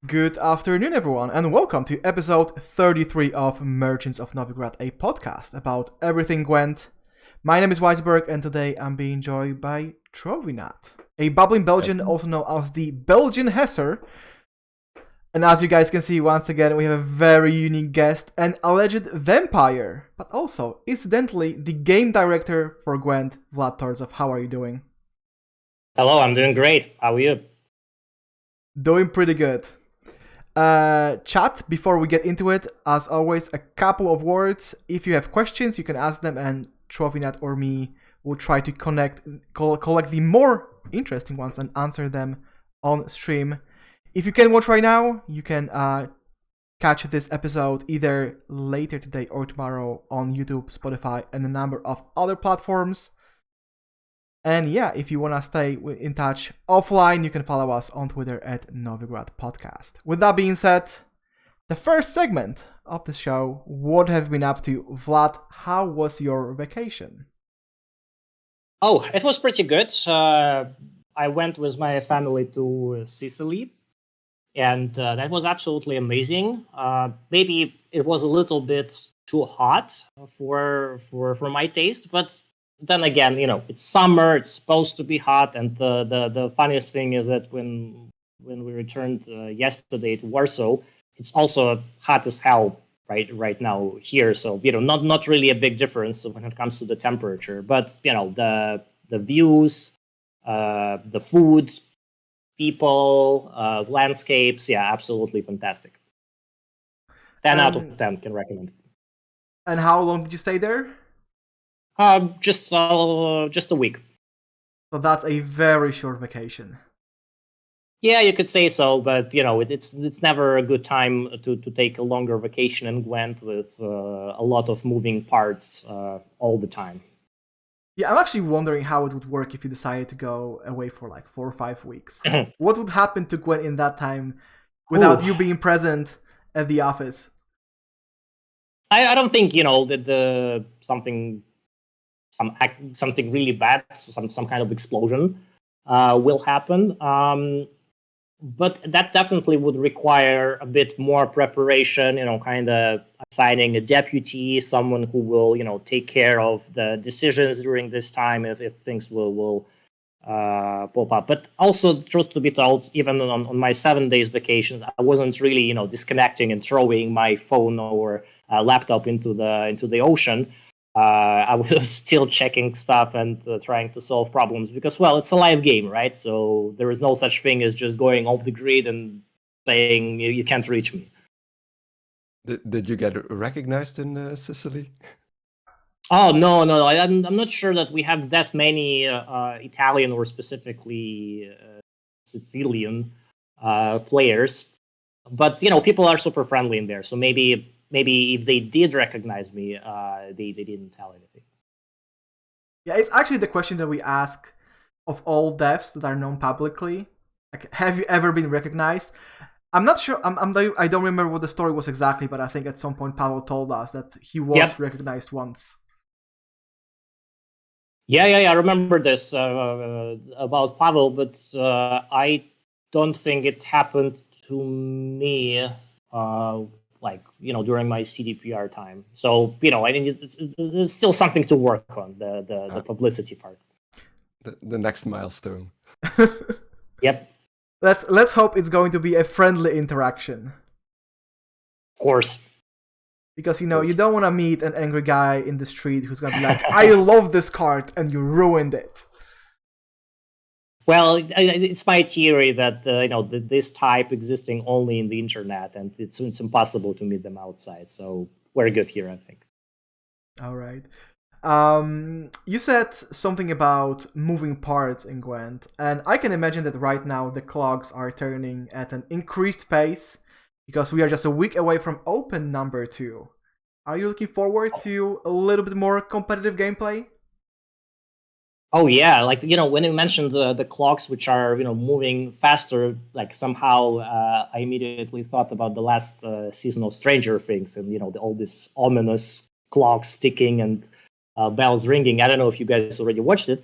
Good afternoon, everyone, and welcome to episode 33 of Merchants of Novigrad, a podcast about everything Gwent. My name is Weisberg, and today I'm being joined by Trovinat, a bubbling Belgian, also known as the Belgian Hesser. And as you guys can see, once again, we have a very unique guest, an alleged vampire, but also, incidentally, the game director for Gwent, Vlad Tortsov. How are you doing? Hello, I'm doing great. How are you? Doing pretty good. Chat, before we get into it, as always, a couple of words. If you have questions, you can ask them, and Trovinat or me will try to collect the more interesting ones and answer them on stream. If you can watch right now, you can catch this episode either later today or tomorrow on YouTube, Spotify, and a number of other platforms. And yeah, if you want to stay in touch offline, you can follow us on Twitter at Novigrad Podcast. With that being said, the first segment of the show, what have you been up to? Vlad, how was your vacation? Oh, it was pretty good. I went with my family to Sicily, and that was absolutely amazing. Maybe it was a little bit too hot for my taste, but then again, it's summer. It's supposed to be hot, and the funniest thing is that when we returned yesterday to Warsaw, it's also hot as hell right now here. So not really a big difference when it comes to the temperature, but the views, the food, people, landscapes, yeah, absolutely fantastic. 10 out of 10 can recommend. And how long did you stay there? Just a week. So that's a very short vacation. Yeah, you could say so, but it's never a good time to take a longer vacation in Gwent with a lot of moving parts all the time. Yeah, I'm actually wondering how it would work if you decided to go away for like 4 or 5 weeks. What would happen to Gwen in that time without you being present at the office? I don't think that something really bad, some kind of explosion will happen. But that definitely would require a bit more preparation, kind of assigning a deputy, someone who will, take care of the decisions during this time if things will pop up. But also, truth to be told, even on my 7 days vacations, I wasn't really, disconnecting and throwing my phone or laptop into the ocean. I was still checking stuff and trying to solve problems because, well, it's a live game, right? So there is no such thing as just going off the grid and saying you can't reach me. Did you get recognized in Sicily? Oh, no. I'm not sure that we have that many Italian or specifically Sicilian players, but people are super friendly in there. So maybe if they did recognize me, they didn't tell anything. Yeah, it's actually the question that we ask of all devs that are known publicly. Like, have you ever been recognized? I'm not sure. I don't remember what the story was exactly, but I think at some point Pavel told us that he was recognized once. Yeah, I remember this about Pavel, but I don't think it happened to me. During my CDPR time. So, I think it's still something to work on, the publicity part. The next milestone. Yep. Let's hope it's going to be a friendly interaction. Of course. Because, you don't want to meet an angry guy in the street who's going to be like, I love this card, and you ruined it. Well, it's my theory that this type existing only in the internet, and it's impossible to meet them outside. So we're good here, I think. All right. You said something about moving parts in Gwent, and I can imagine that right now the clocks are turning at an increased pace because we are just a week away from Open number 2. Are you looking forward to a little bit more competitive gameplay? Oh yeah, when you mentioned the clocks which are moving faster, somehow I immediately thought about the last season of Stranger Things and all this ominous clocks ticking and bells ringing. I don't know if you guys already watched it.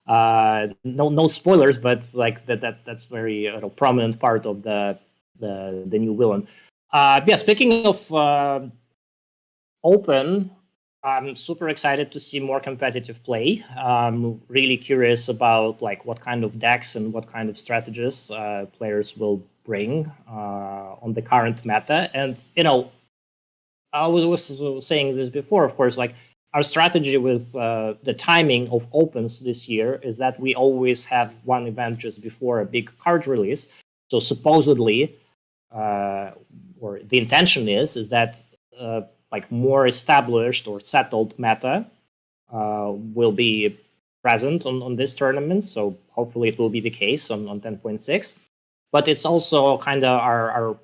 No spoilers, but that's very prominent part of the the new villain. Yeah, speaking of Open, I'm super excited to see more competitive play. I'm really curious about like what kind of decks and what kind of strategies players will bring on the current meta. And I was saying this before, of course, like our strategy with the timing of opens this year is that we always have one event just before a big card release. So supposedly, or the intention is that like more established or settled meta will be present on this tournament. So hopefully it will be the case on 10.6. But it's also kind of our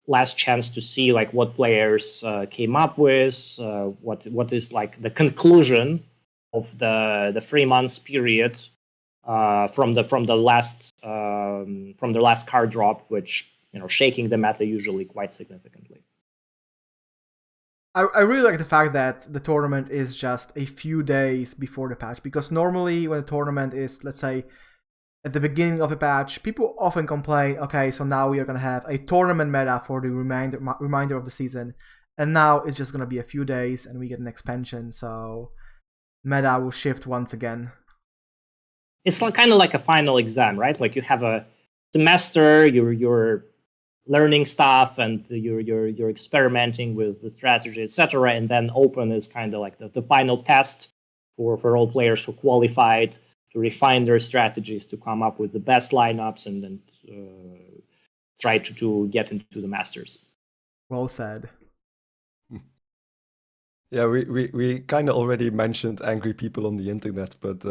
last chance to see like what players came up with, what is like the conclusion of the 3 months period from the last card drop, which shaking the meta usually quite significantly. I really like the fact that the tournament is just a few days before the patch, because normally when a tournament is, let's say, at the beginning of a patch, people often complain, okay, so now we are going to have a tournament meta for the remainder of the season, and now it's just going to be a few days and we get an expansion, so meta will shift once again. It's kind of like a final exam, right? Like you have a semester, you're learning stuff and you're experimenting with the strategy, etc. And then Open is kind of like the final test for all players who qualified to refine their strategies, to come up with the best lineups, and then try to get into the Masters. Well said. Yeah, we kind of already mentioned angry people on the internet, but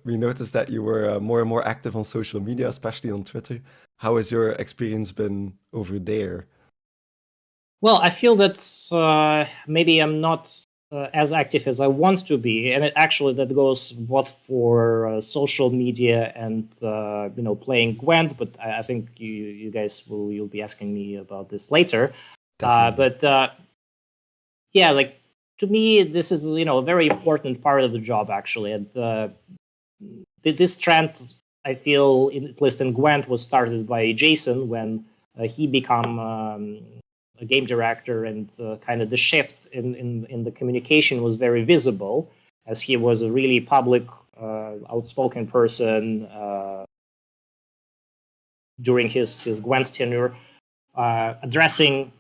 we noticed that you were more and more active on social media, especially on Twitter. How has your experience been over there? Well, I feel that maybe I'm not as active as I want to be, and that goes both for social media and playing Gwent. But I think you guys you'll be asking me about this later. Yeah, like to me, this is a very important part of the job actually, and this trend I feel, at least in Gwent, was started by Jason when he became a game director, and kind of the shift in the communication was very visible, as he was a really public, outspoken person during his Gwent tenure, addressing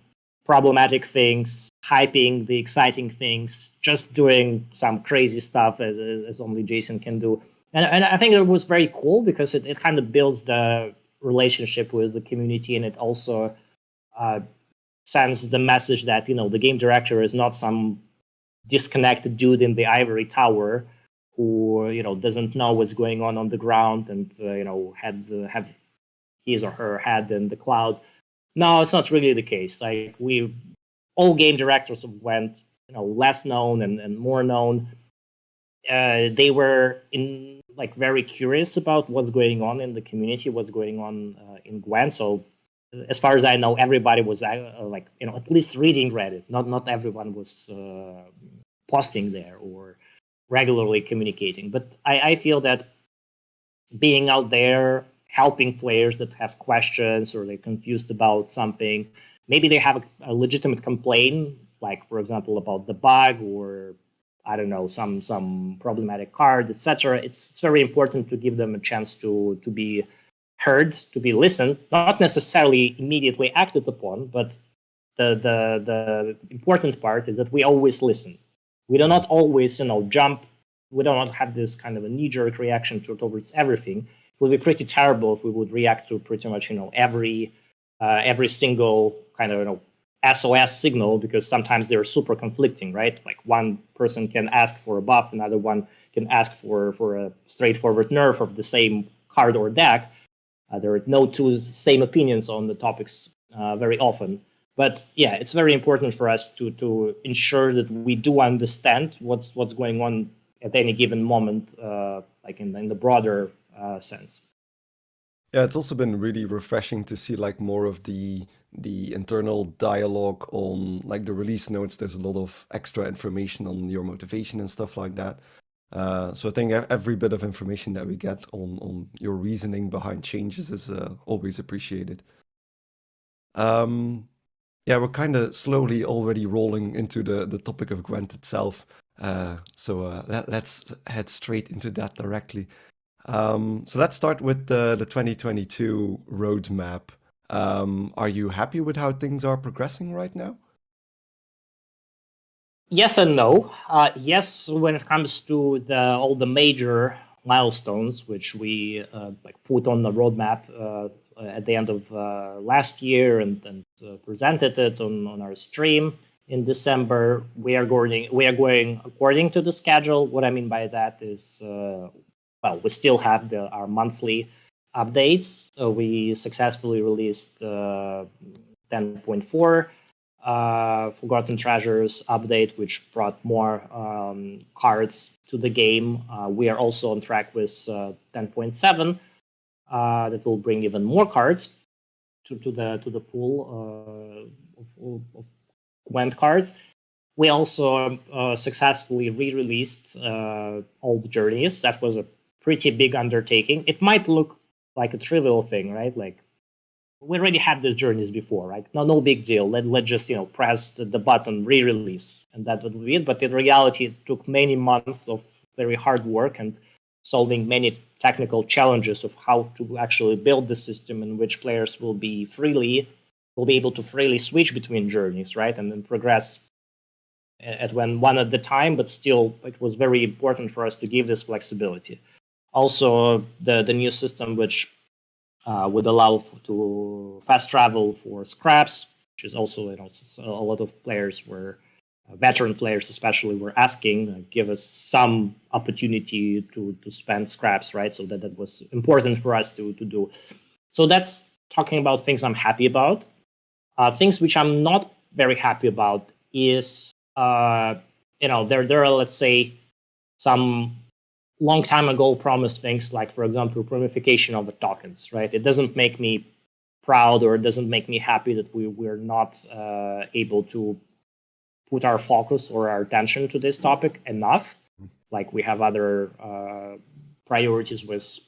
problematic things, hyping the exciting things, just doing some crazy stuff as only Jason can do. And I think it was very cool because it kind of builds the relationship with the community, and it also sends the message that the game director is not some disconnected dude in the ivory tower who doesn't know what's going on the ground and have his or her head in the cloud. No, it's not really the case. Like all game directors went less known and more known. They were very curious about what's going on in the community, what's going on in Gwent. So as far as I know, everybody was at least reading Reddit. Not everyone was posting there or regularly communicating. But I feel that being out there, helping players that have questions or they're confused about something, maybe they have a legitimate complaint, like for example about the bug or I don't know, some problematic card, etc. It's very important to give them a chance to be heard, to be listened, not necessarily immediately acted upon, but the important part is that we always listen. We do not always jump. We do not have this kind of a knee-jerk reaction towards everything. It would be pretty terrible if we would react to pretty much every single kind of SOS signal, because sometimes they're super conflicting, right? Like one person can ask for a buff, another one can ask for a straightforward nerf of the same card or deck. There are no two same opinions on the topics very often. But yeah, it's very important for us to ensure that we do understand what's going on at any given moment, like in the broader sense. Yeah, it's also been really refreshing to see like more of the internal dialogue on like the release notes. There's a lot of extra information on your motivation and stuff like that. So I think every bit of information that we get on your reasoning behind changes is always appreciated. Yeah, we're kind of slowly already rolling into the topic of Gwent itself. Let's head straight into that directly. So let's start with the 2022 roadmap. Are you happy with how things are progressing right now? Yes and no. Yes, when it comes to all the major milestones which we put on the roadmap at the end of last year and presented it on our stream in December, we are going according to the schedule. What I mean by that is, we still have our monthly updates. We successfully released 10.4. Forgotten Treasures update, which brought more cards to the game. We are also on track with 10.7 that will bring even more cards to the pool of Gwent cards. We also successfully re-released all the journeys. That was a pretty big undertaking. It might look like a trivial thing, right? Like, we already had these journeys before, right? No big deal. Let's just press the button re-release, and that would be it. But in reality, it took many months of very hard work and solving many technical challenges of how to actually build the system in which players will be able to freely switch between journeys, right, and then progress at one at the time. But still, it was very important for us to give this flexibility. Also, the new system which would allow to fast travel for scraps, which is also a lot of players were veteran players especially were asking, give us some opportunity to spend scraps, right? So that was important for us to do. So that's talking about things I'm happy about. Things which I'm not very happy about is there are, let's say, some long time ago promised things like, for example, primification of the tokens, right? It doesn't make me proud, or it doesn't make me happy that we're not able to put our focus or our attention to this topic enough. Like, we have other priorities with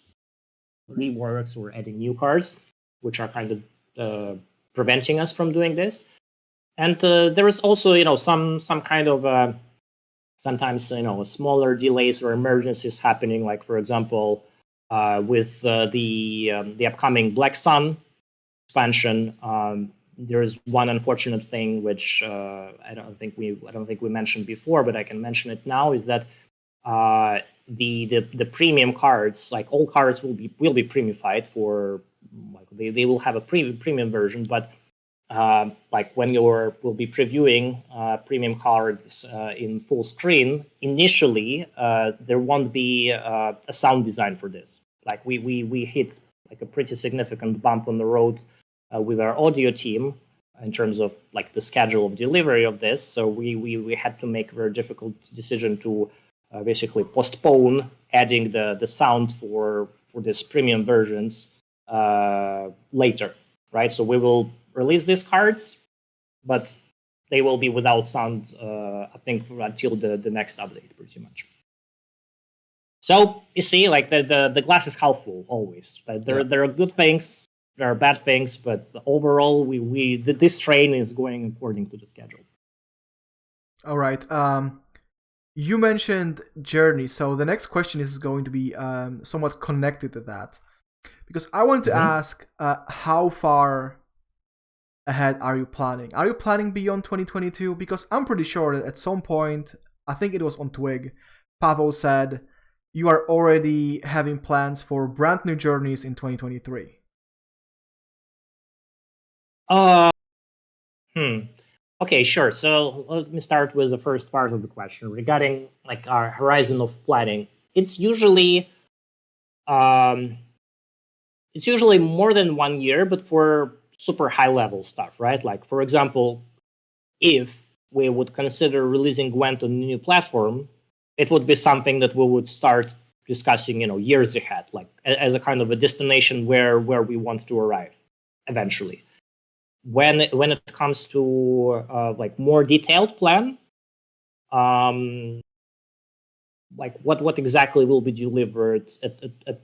reworks or adding new cards, which are kind of preventing us from doing this. And there is also, some kind of sometimes smaller delays or emergencies happening, like, for example, with the upcoming Black Sun expansion. There is one unfortunate thing which I don't think we mentioned before, but I can mention it now, is that the premium cards, like all cards, will be premiumified for, like, they will have a premium version, but when will be previewing premium cards in full screen, initially there won't be a sound design for this. Like, we hit like a pretty significant bump on the road with our audio team in terms of like the schedule of delivery of this. So we had to make a very difficult decision to basically postpone adding the sound for these premium versions later, right? So we will release these cards, but they will be without sound, I think, until the next update, pretty much. So you see, like, the glass is half full always. There are good things, there are bad things, but overall, this train is going according to the schedule. All right. You mentioned journey, so the next question is going to be somewhat connected to that, because I wanted to ask, how far ahead are you planning? Are you planning beyond 2022? Because I'm pretty sure that at some point, I think it was on Twig, Pavel said you are already having plans for brand new journeys in 2023. Okay, sure. So let me start with the first part of the question regarding like our horizon of planning. It's usually more than 1 year, but for super high level stuff, right? Like, for example, if we would consider releasing Gwent on a new platform, it would be something that we would start discussing, years ahead, like as a kind of a destination where we want to arrive eventually. When it comes to like more detailed plan, like what exactly will be delivered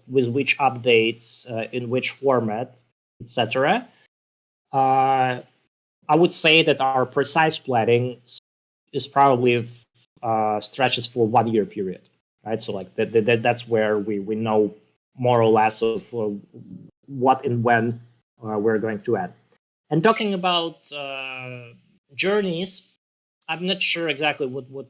with which updates, in which format, etc. I would say that our precise planning is probably stretches for 1 year period, right? So like that's where we know more or less of what and when we're going to add. And talking about journeys, I'm not sure exactly what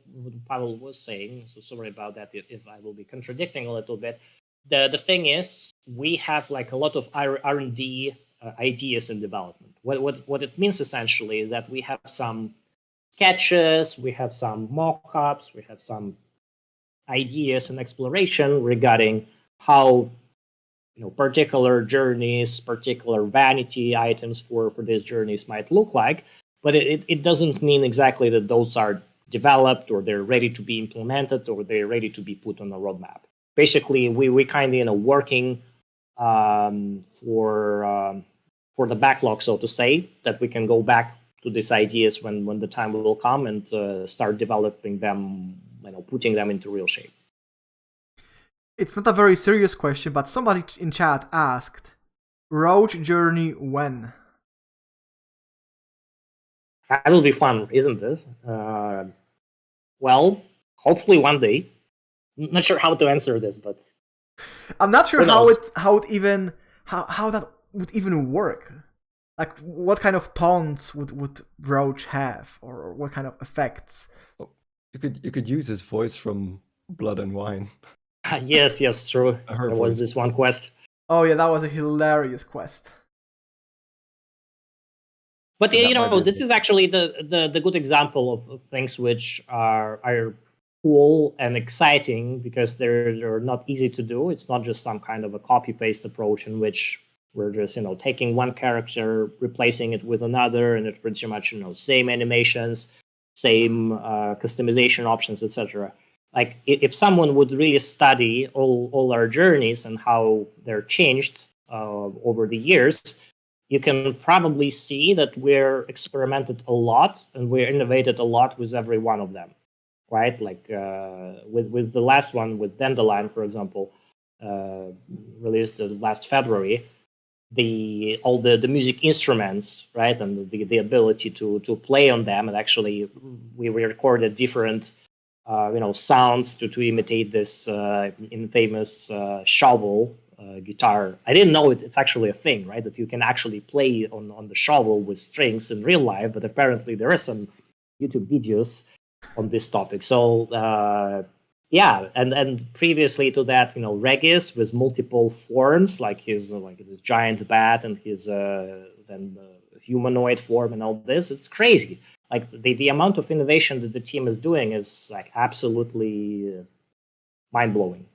Pavel was saying, so sorry about that if I will be contradicting a little bit. The thing is, we have like a lot of R&D ideas in development. What it means essentially is that we have some sketches, we have some mock-ups, we have some ideas and exploration regarding how particular journeys, particular vanity items for these journeys might look like. But it doesn't mean exactly that those are developed or they're ready to be implemented or they're ready to be put on a roadmap. Basically, we kind of working for the backlog, so to say, that we can go back to these ideas when the time will come and start developing them, putting them into real shape. It's not a very serious question, but somebody in chat asked, Roach Journey when? That will be fun, isn't it? Well, hopefully one day. Not sure how to answer this, but I'm not sure how that would even work. Like, what kind of tones would Roach have, or what kind of effects? Oh, you could use his voice from Blood and Wine. Yes, true. There was this one quest. Oh yeah, that was a hilarious quest. But so this is actually the good example of things which are cool and exciting because they're not easy to do. It's not just some kind of a copy paste approach in which we're just taking one character, replacing it with another, and it's pretty much same animations, same customization options, etc. Like if someone would really study all our journeys and how they're changed over the years, you can probably see that we're experimented a lot and we're innovated a lot with every one of them, right? Like with the last one, with Dandelion, for example, released last February, all the music instruments, right, and the ability to play on them, and actually we recorded different sounds to imitate this infamous shovel guitar. I didn't know it's actually a thing, right? That you can actually play on the shovel with strings in real life, but apparently there are some YouTube videos on this topic. So yeah, and previously to that, Regis with multiple forms, like his giant bat and his then humanoid form and all this. It's crazy. Like the amount of innovation that the team is doing is like absolutely mind blowing.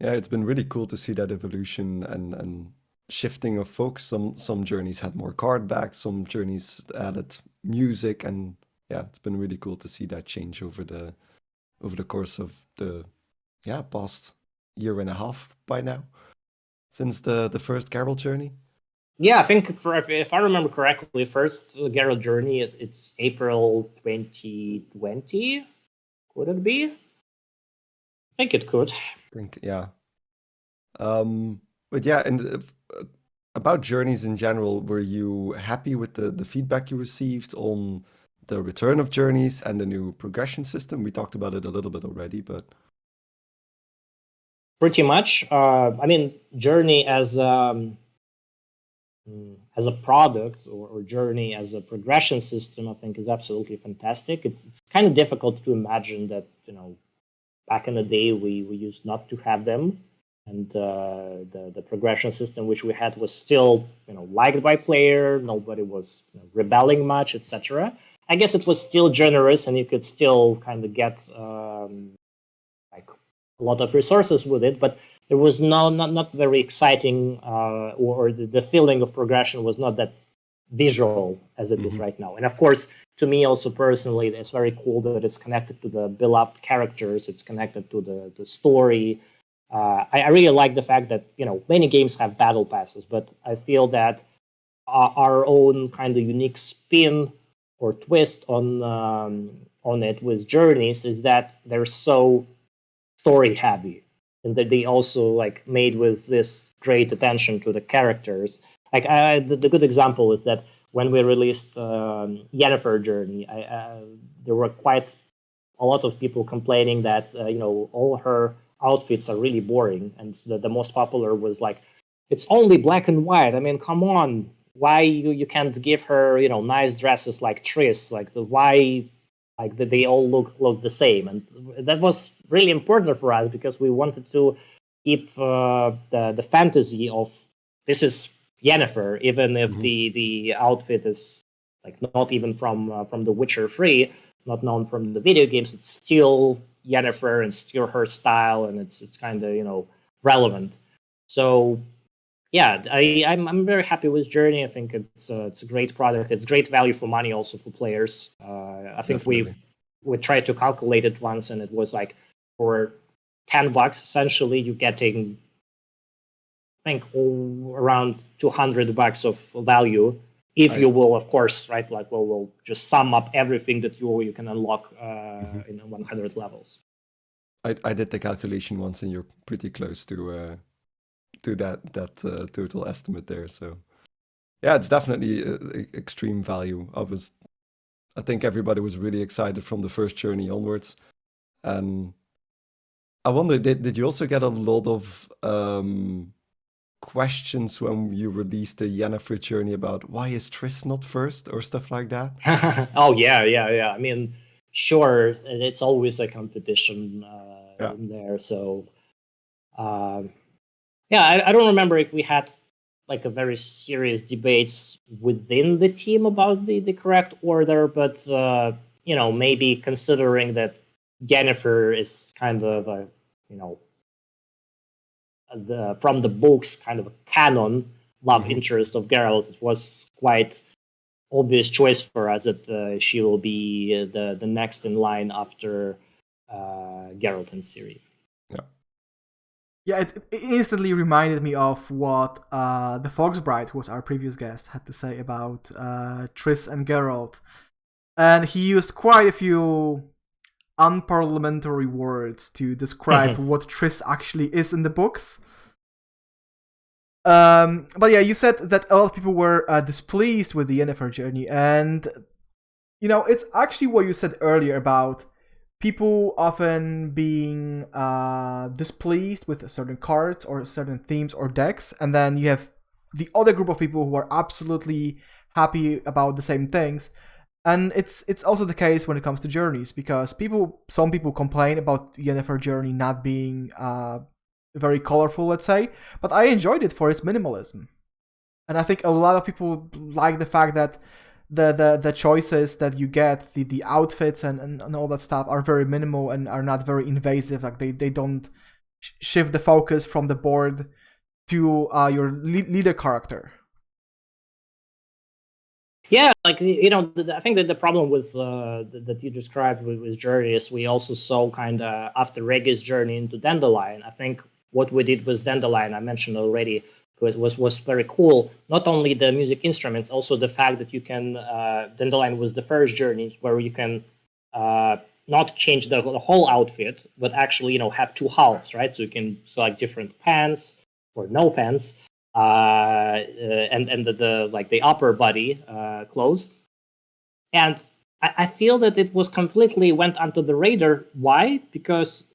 Yeah, it's been really cool to see that evolution and shifting of focus. Some journeys had more card backs, some journeys added music, and yeah, it's been really cool to see that change over the course of the past year and a half by now, since the first Carol journey. Yeah, I think if I remember correctly, first Geralt journey, it's April 2020. Could it be? I think it could. Yeah. But yeah, and about journeys in general, were you happy with the feedback you received on the return of journeys and the new progression system? We talked about it a little bit already, but pretty much. I mean, journey as a product or journey as a progression system, I think is absolutely fantastic. It's kind of difficult to imagine that back in the day we used not to have them, and the progression system which we had was still liked by player. Nobody was rebelling much, etc. I guess it was still generous, and you could still kind of get like a lot of resources with it, but there was not very exciting, or the feeling of progression was not that visual as it is right now. And of course, to me also personally, it's very cool that it's connected to the beloved characters. It's connected to the story. I really like the fact that many games have battle passes, but I feel that our own kind of unique spin or twist on it with journeys is that they're so story heavy, and that they also like made with this great attention to the characters. Like the good example is that when we released Yennefer Journey, there were quite a lot of people complaining that all her outfits are really boring, and the most popular was like, it's only black and white. I mean, come on, why you can't give her nice dresses like Triss? Like why like they all look the same? And that was really important for us because we wanted to keep the fantasy of this is Yennefer, even if the outfit is like not even from The Witcher 3, not known from the video games. It's still Yennefer and still her style, and it's kind of relevant. So yeah, I'm very happy with Journey. I think it's a great product. It's great value for money also for players. I think Definitely. we tried to calculate it once, and it was like for $10 essentially you're getting I think around $200 of value if you will, of course, right? Like we'll just sum up everything that you can unlock in 100 levels. I did the calculation once, and you're pretty close to that total estimate there. So yeah, it's definitely extreme value. I think everybody was really excited from the first journey onwards, and I wonder, did you also get a lot of questions when you released the Yennefer journey about why is Triss not first or stuff like that? Oh yeah. I mean, sure, it's always a competition in there. So yeah, I don't remember if we had like a very serious debates within the team about the correct order, but maybe considering that Yennefer is kind of a from the books kind of a canon love interest of Geralt, it was quite obvious choice for us that she will be the next in line after Geralt and Ciri. Yeah, it instantly reminded me of what the Foxbride, who was our previous guest, had to say about Triss and Geralt. And he used quite a few unparliamentary words to describe what Triss actually is in the books. But yeah, you said that a lot of people were displeased with the Yennefer journey, and it's actually what you said earlier about people often being displeased with certain cards or certain themes or decks, and then you have the other group of people who are absolutely happy about the same things. And it's also the case when it comes to journeys, because some people complain about Yennefer journey not being very colorful, let's say, but I enjoyed it for its minimalism. And I think a lot of people like the fact that the choices that you get, the outfits and all that stuff are very minimal and are not very invasive. Like they don't shift the focus from the board to your leader character. Yeah, like I think that the problem with that you described with Journey is we also saw kind of after Regi's journey into Dandelion. I think what we did with Dandelion, I mentioned already, was very cool. Not only the music instruments, also the fact that you can Dandelion was the first journeys where you can not change the whole outfit, but actually have two halves, right? So you can select different pants or no pants. And the upper body clothes, and I feel that it was completely went under the radar. Why? Because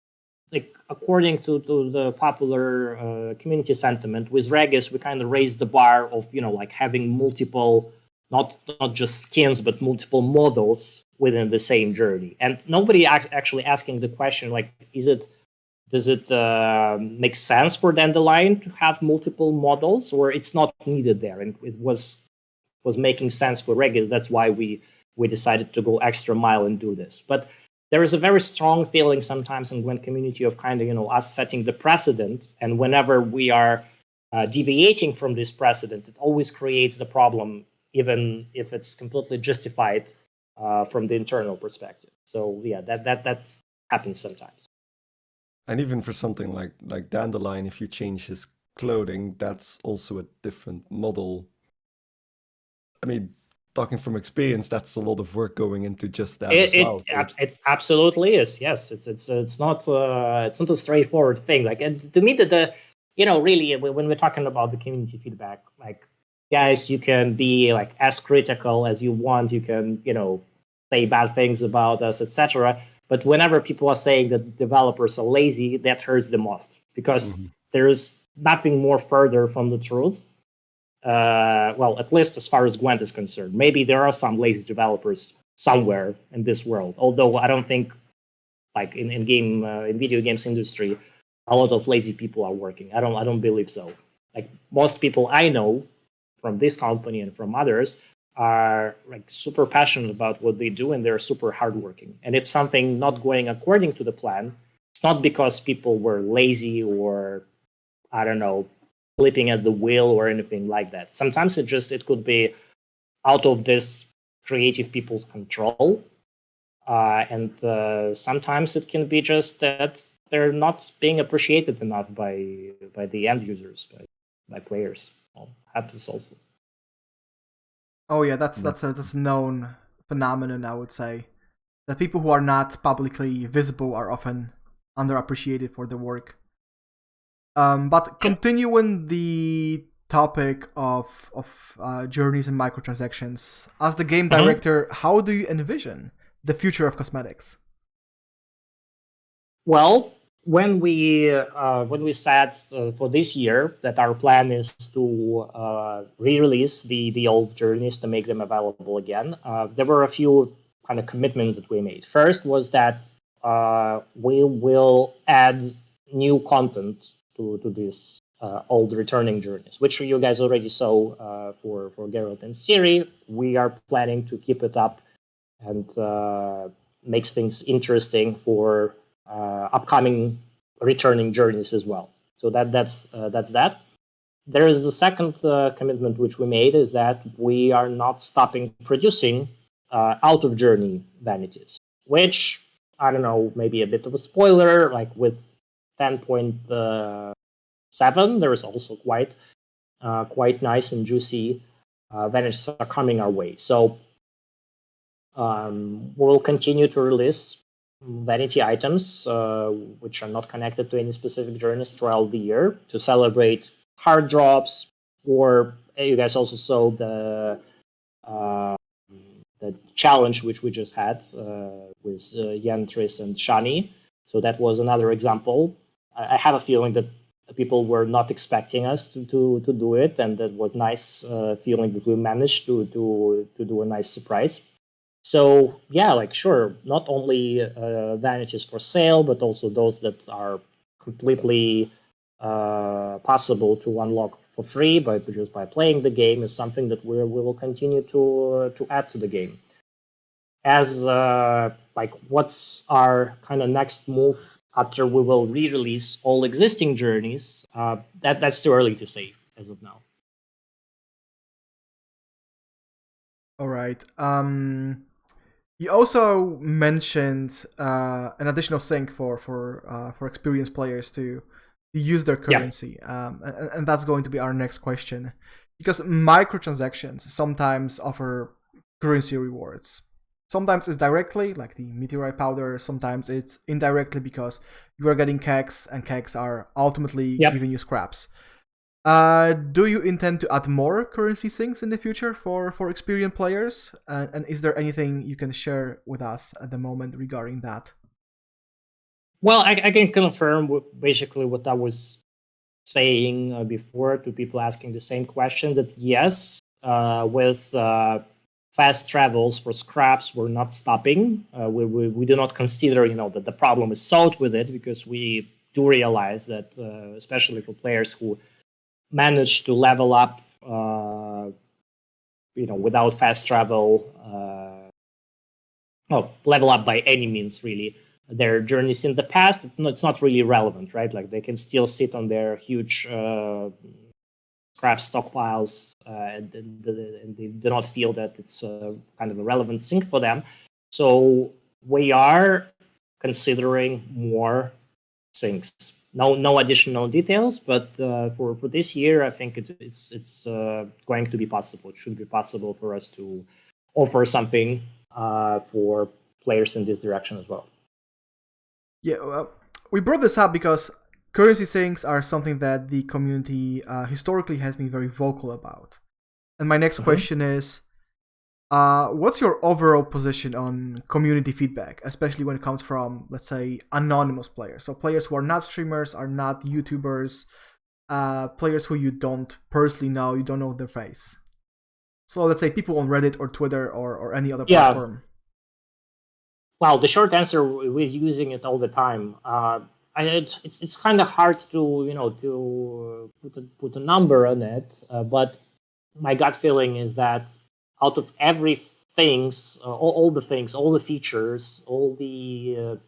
like according to the popular community sentiment, with Regis we kind of raised the bar of like having multiple, not just skins but multiple models within the same journey, and nobody actually asking the question like, does it make sense for Dandelion to have multiple models, or it's not needed there? And it was making sense for Regis. That's why we decided to go extra mile and do this. But there is a very strong feeling sometimes in Gwent community of kind of us setting the precedent, and whenever we are deviating from this precedent, it always creates the problem, even if it's completely justified from the internal perspective. So yeah, that's happens sometimes. And even for something like Dandelion, if you change his clothing, that's also a different model. I mean, talking from experience, that's a lot of work going into just that as well. It absolutely is. Yes, it's not a straightforward thing. Like, and to me, the really when we're talking about the community feedback, like guys, you can be like as critical as you want. You can, say bad things about us, etc. But whenever people are saying that developers are lazy, that hurts the most because there's nothing more further from the truth. Well, at least as far as Gwent is concerned. Maybe there are some lazy developers somewhere in this world, although I don't think, like in video games industry, a lot of lazy people are working. I don't believe so. Like most people I know from this company and from others are like super passionate about what they do and they're super hardworking. And if something not going according to the plan, it's not because people were lazy or I don't know, sleeping at the wheel or anything like that. Sometimes it could be out of this creative people's control, and sometimes it can be just that they're not being appreciated enough by the end users, by players. Happens also. Oh yeah, that's a known phenomenon, I would say. That people who are not publicly visible are often underappreciated for their work. But continuing the topic of journeys and microtransactions, as the game director, how do you envision the future of cosmetics? Well, when we said for this year that our plan is to re-release the old journeys to make them available again, there were a few kind of commitments that we made. First was that we will add new content to this old returning journeys, which you guys already saw for Geralt and Ciri. We are planning to keep it up and makes things interesting for upcoming returning journeys as well. So that's that. There is the second commitment which we made is that we are not stopping producing out of journey vanities, which I don't know, maybe a bit of a spoiler. Like with 10.7, there is also quite nice and juicy vanities are coming our way. So we'll continue to release vanity items which are not connected to any specific journeys throughout the year to celebrate hard drops, or you guys also saw the challenge which we just had with Yantris and Shani. So that was another example. I have a feeling that people were not expecting us to do it, and that was nice feeling that we managed to do a nice surprise. So yeah, like sure, not only vanities for sale, but also those that are completely possible to unlock for free by just by playing the game is something that we will continue to add to the game. As like what's our kind of next move after we will re-release all existing journeys? That's too early to say as of now. All right. You also mentioned an additional sync for experienced players to use their currency, and that's going to be our next question, because microtransactions sometimes offer currency rewards. Sometimes it's directly, like the meteorite powder. Sometimes it's indirectly because you are getting kegs, and kegs are ultimately giving you scraps. Do you intend to add more currency sinks in the future for experienced players? And is there anything you can share with us at the moment regarding that? Well, I can confirm basically what I was saying before to people asking the same question, that yes, with fast travels for scraps, we're not stopping. We do not consider, that the problem is solved with it, because we do realize that, especially for players who manage to level up, without fast travel, level up by any means, really. Their journeys in the past, it's not really relevant, right? Like they can still sit on their huge scrap stockpiles, and they do not feel that it's kind of a relevant sync for them. So we are considering more syncs. No additional details, but for this year, I think it's going to be possible. It should be possible for us to offer something for players in this direction as well. Yeah, well, we brought this up because currency sinks are something that the community historically has been very vocal about. And my next question is, what's your overall position on community feedback, especially when it comes from, let's say, anonymous players? So players who are not streamers, are not YouTubers, players who you don't personally know, you don't know their face. So let's say people on Reddit or Twitter or any other platform. Well, the short answer, we're using it all the time. It's kind of hard to put a number on it, but my gut feeling is that out of every things, all the things, all the features, all the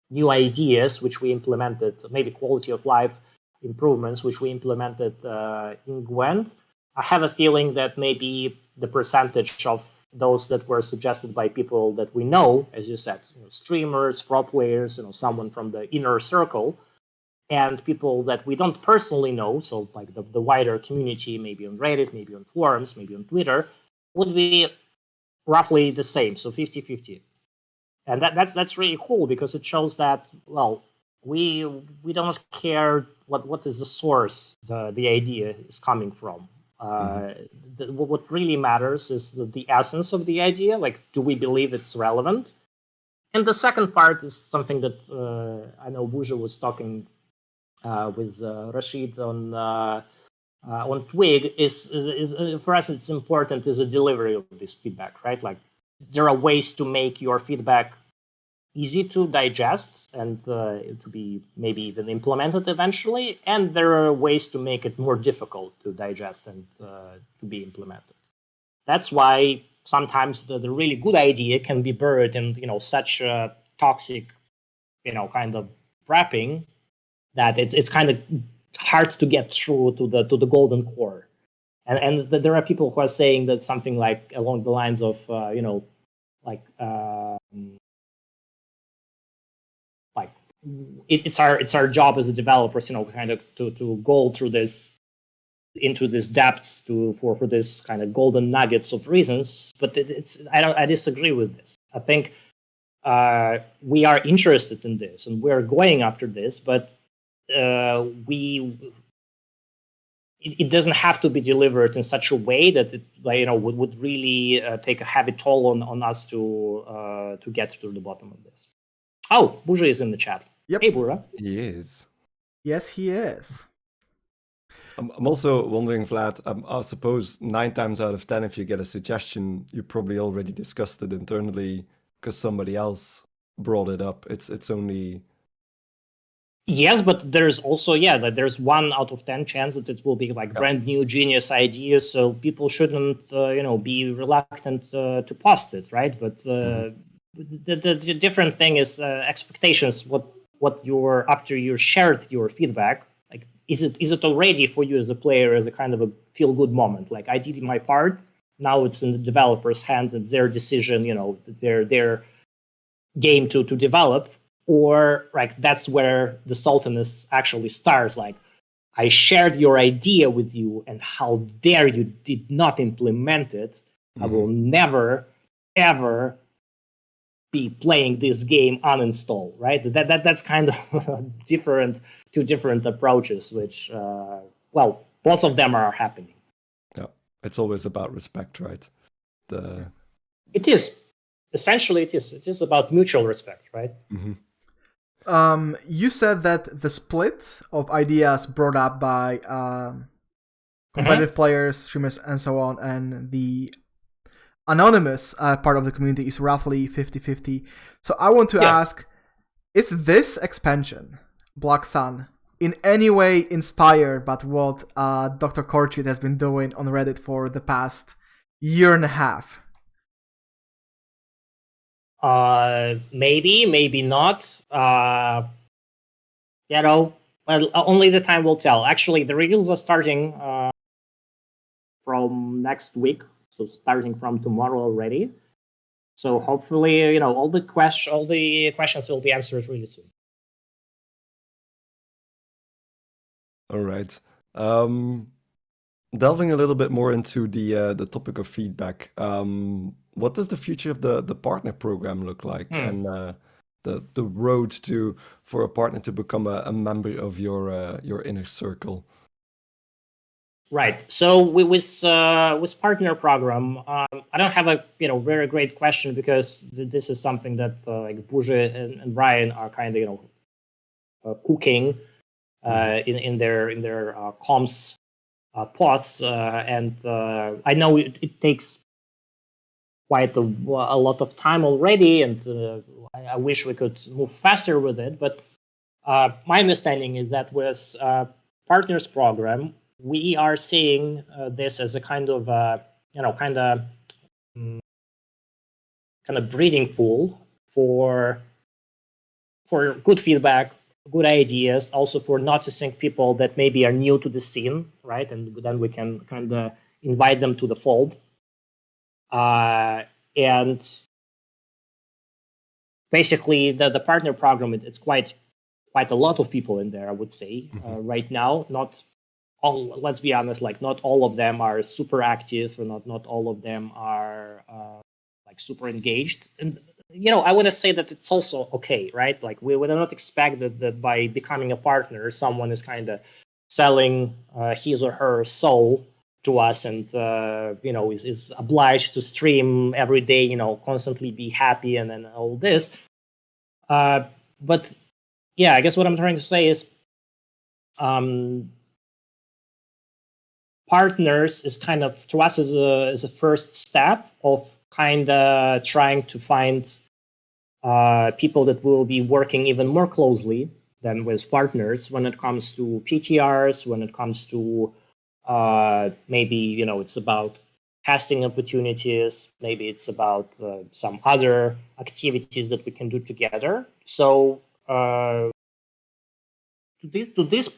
new ideas which we implemented, maybe quality of life improvements which we implemented in Gwent, I have a feeling that maybe the percentage of those that were suggested by people that we know, as you said, streamers, pro players, someone from the inner circle, and people that we don't personally know, so like the wider community, maybe on Reddit, maybe on forums, maybe on Twitter, would be roughly the same, so 50-50. And that's really cool because it shows that, well, we don't care what is the source the idea is coming from. What really matters is the essence of the idea. Like, do we believe it's relevant? And the second part is something that I know Buja was talking with Rashid on Twig. Is for us, it's important is the delivery of this feedback, right? Like, there are ways to make your feedback easy to digest and to be maybe even implemented eventually, and there are ways to make it more difficult to digest and to be implemented. That's why sometimes the really good idea can be buried in such a toxic kind of wrapping that it's kind of hard to get through to the golden core. And there are people who are saying that something like along the lines of it's our job as a developers, kind of to go through this into this depths for this kind of golden nuggets of reasons. But I disagree with this. I think we are interested in this and we're going after this, but it doesn't have to be delivered in such a way that it would really take a heavy toll on us to get to the bottom of this. Oh, Buja is in the chat. Yep. Hey, Buja. He is. Yes, he is. I'm also wondering, Vlad, I suppose 9 times out of 10, if you get a suggestion, you probably already discussed it internally because somebody else brought it up. It's only... Yes, but there's also, that there's 1 out of 10 chance that it will be like brand new genius ideas, so people shouldn't, be reluctant to post it, right? But the different thing is expectations. What you're after you shared your feedback, like is it already for you as a player as a kind of a feel good moment? Like, I did my part. Now it's in the developers' hands. It's their decision. Their game to develop. Or like that's where the saltiness actually starts. Like, I shared your idea with you, and how dare you did not implement it? I will never ever be playing this game uninstall, right? That's kind of two different approaches, which both of them are happening. Yeah, it's always about respect, right? It is essentially it is about mutual respect, right? You said that the split of ideas brought up by competitive players, streamers, and so on, and the anonymous part of the community is roughly 50-50. So I want to ask, is this expansion, Black Sun, in any way inspired by what Dr. Korchit has been doing on Reddit for the past year and a half? Maybe not. Well, only the time will tell. Actually, the reviews are starting from next week, so starting from tomorrow already. So hopefully, all the questions will be answered really soon. All right. Delving a little bit more into the topic of feedback, what does the future of the partner program look like, and the road for a partner to become a member of your inner circle? Right. So with partner program, I don't have a very great question because this is something that like Buja and Brian are kind of cooking in their comms pots, and I know it takes quite a lot of time already, and I wish we could move faster with it. But my understanding is that with partners program, we are seeing this as a kind of mm, kind of breeding pool for good feedback, good ideas, also for noticing people that maybe are new to the scene, right? And then we can kind of invite them to the fold. And basically, the partner program, it's quite a lot of people in there, I would say, right now. Not all, let's be honest, like not all of them are super active, or not all of them are like super engaged. And I want to say that it's also okay, right? Like we would not expect that by becoming a partner, someone is kind of selling his or her soul to us, and is obliged to stream every day, constantly be happy and then all this. But yeah, I guess what I'm trying to say is partners is kind of, to us, is a first step of kind of trying to find people that will be working even more closely than with partners when it comes to PTRs, when it comes to maybe it's about casting opportunities, maybe it's about some other activities that we can do together. So to this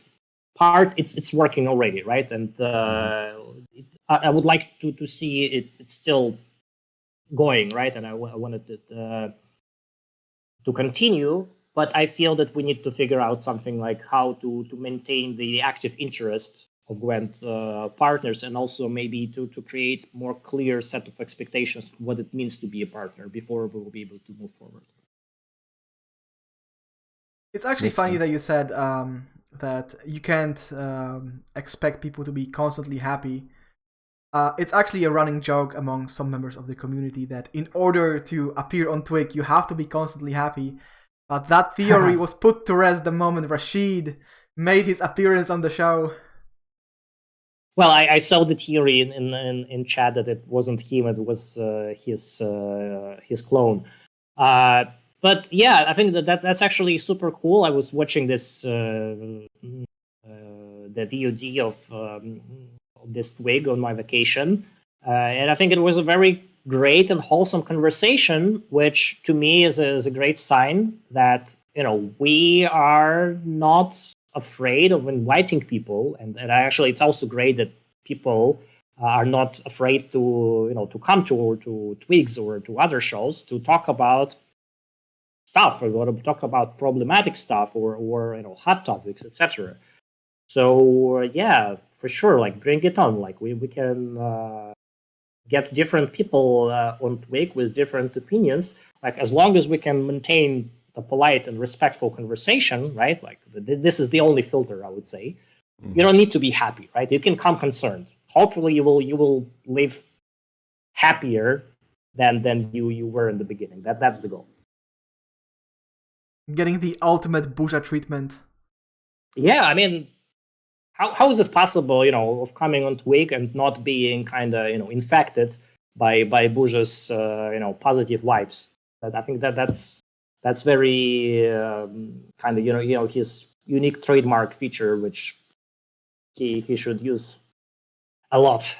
part, it's working already, right? And I would like to see it's still going, right? And I wanted it to continue, but I feel that we need to figure out something like how to maintain the active interest of Gwent partners, and also maybe to create more clear set of expectations what it means to be a partner before we will be able to move forward. It's actually Makes funny sense. that you said that you can't expect people to be constantly happy. It's actually a running joke among some members of the community that in order to appear on Twig, you have to be constantly happy. But that theory was put to rest the moment Rashid made his appearance on the show. Well, I saw the theory in chat that it wasn't him; it was his clone. But yeah, I think that's actually super cool. I was watching this the VOD of this twig on my vacation, and I think it was a very great and wholesome conversation, which to me is a great sign that we are not afraid of inviting people, and actually it's also great that people are not afraid to come to Twigs or to other shows to talk about stuff, or to talk about problematic stuff, or hot topics, etc. So yeah, for sure, like bring it on. Like we can get different people on Twig with different opinions. Like as long as we can maintain a polite and respectful conversation, right? Like this is the only filter, I would say. You don't need to be happy, right? You can come concerned. Hopefully, you will live happier than you were in the beginning. That's the goal. Getting the ultimate Buja treatment. Yeah, I mean, how is it possible, of coming on Twig and not being kind of infected by Buja's positive vibes? I think that's very kind of his unique trademark feature, which he should use a lot.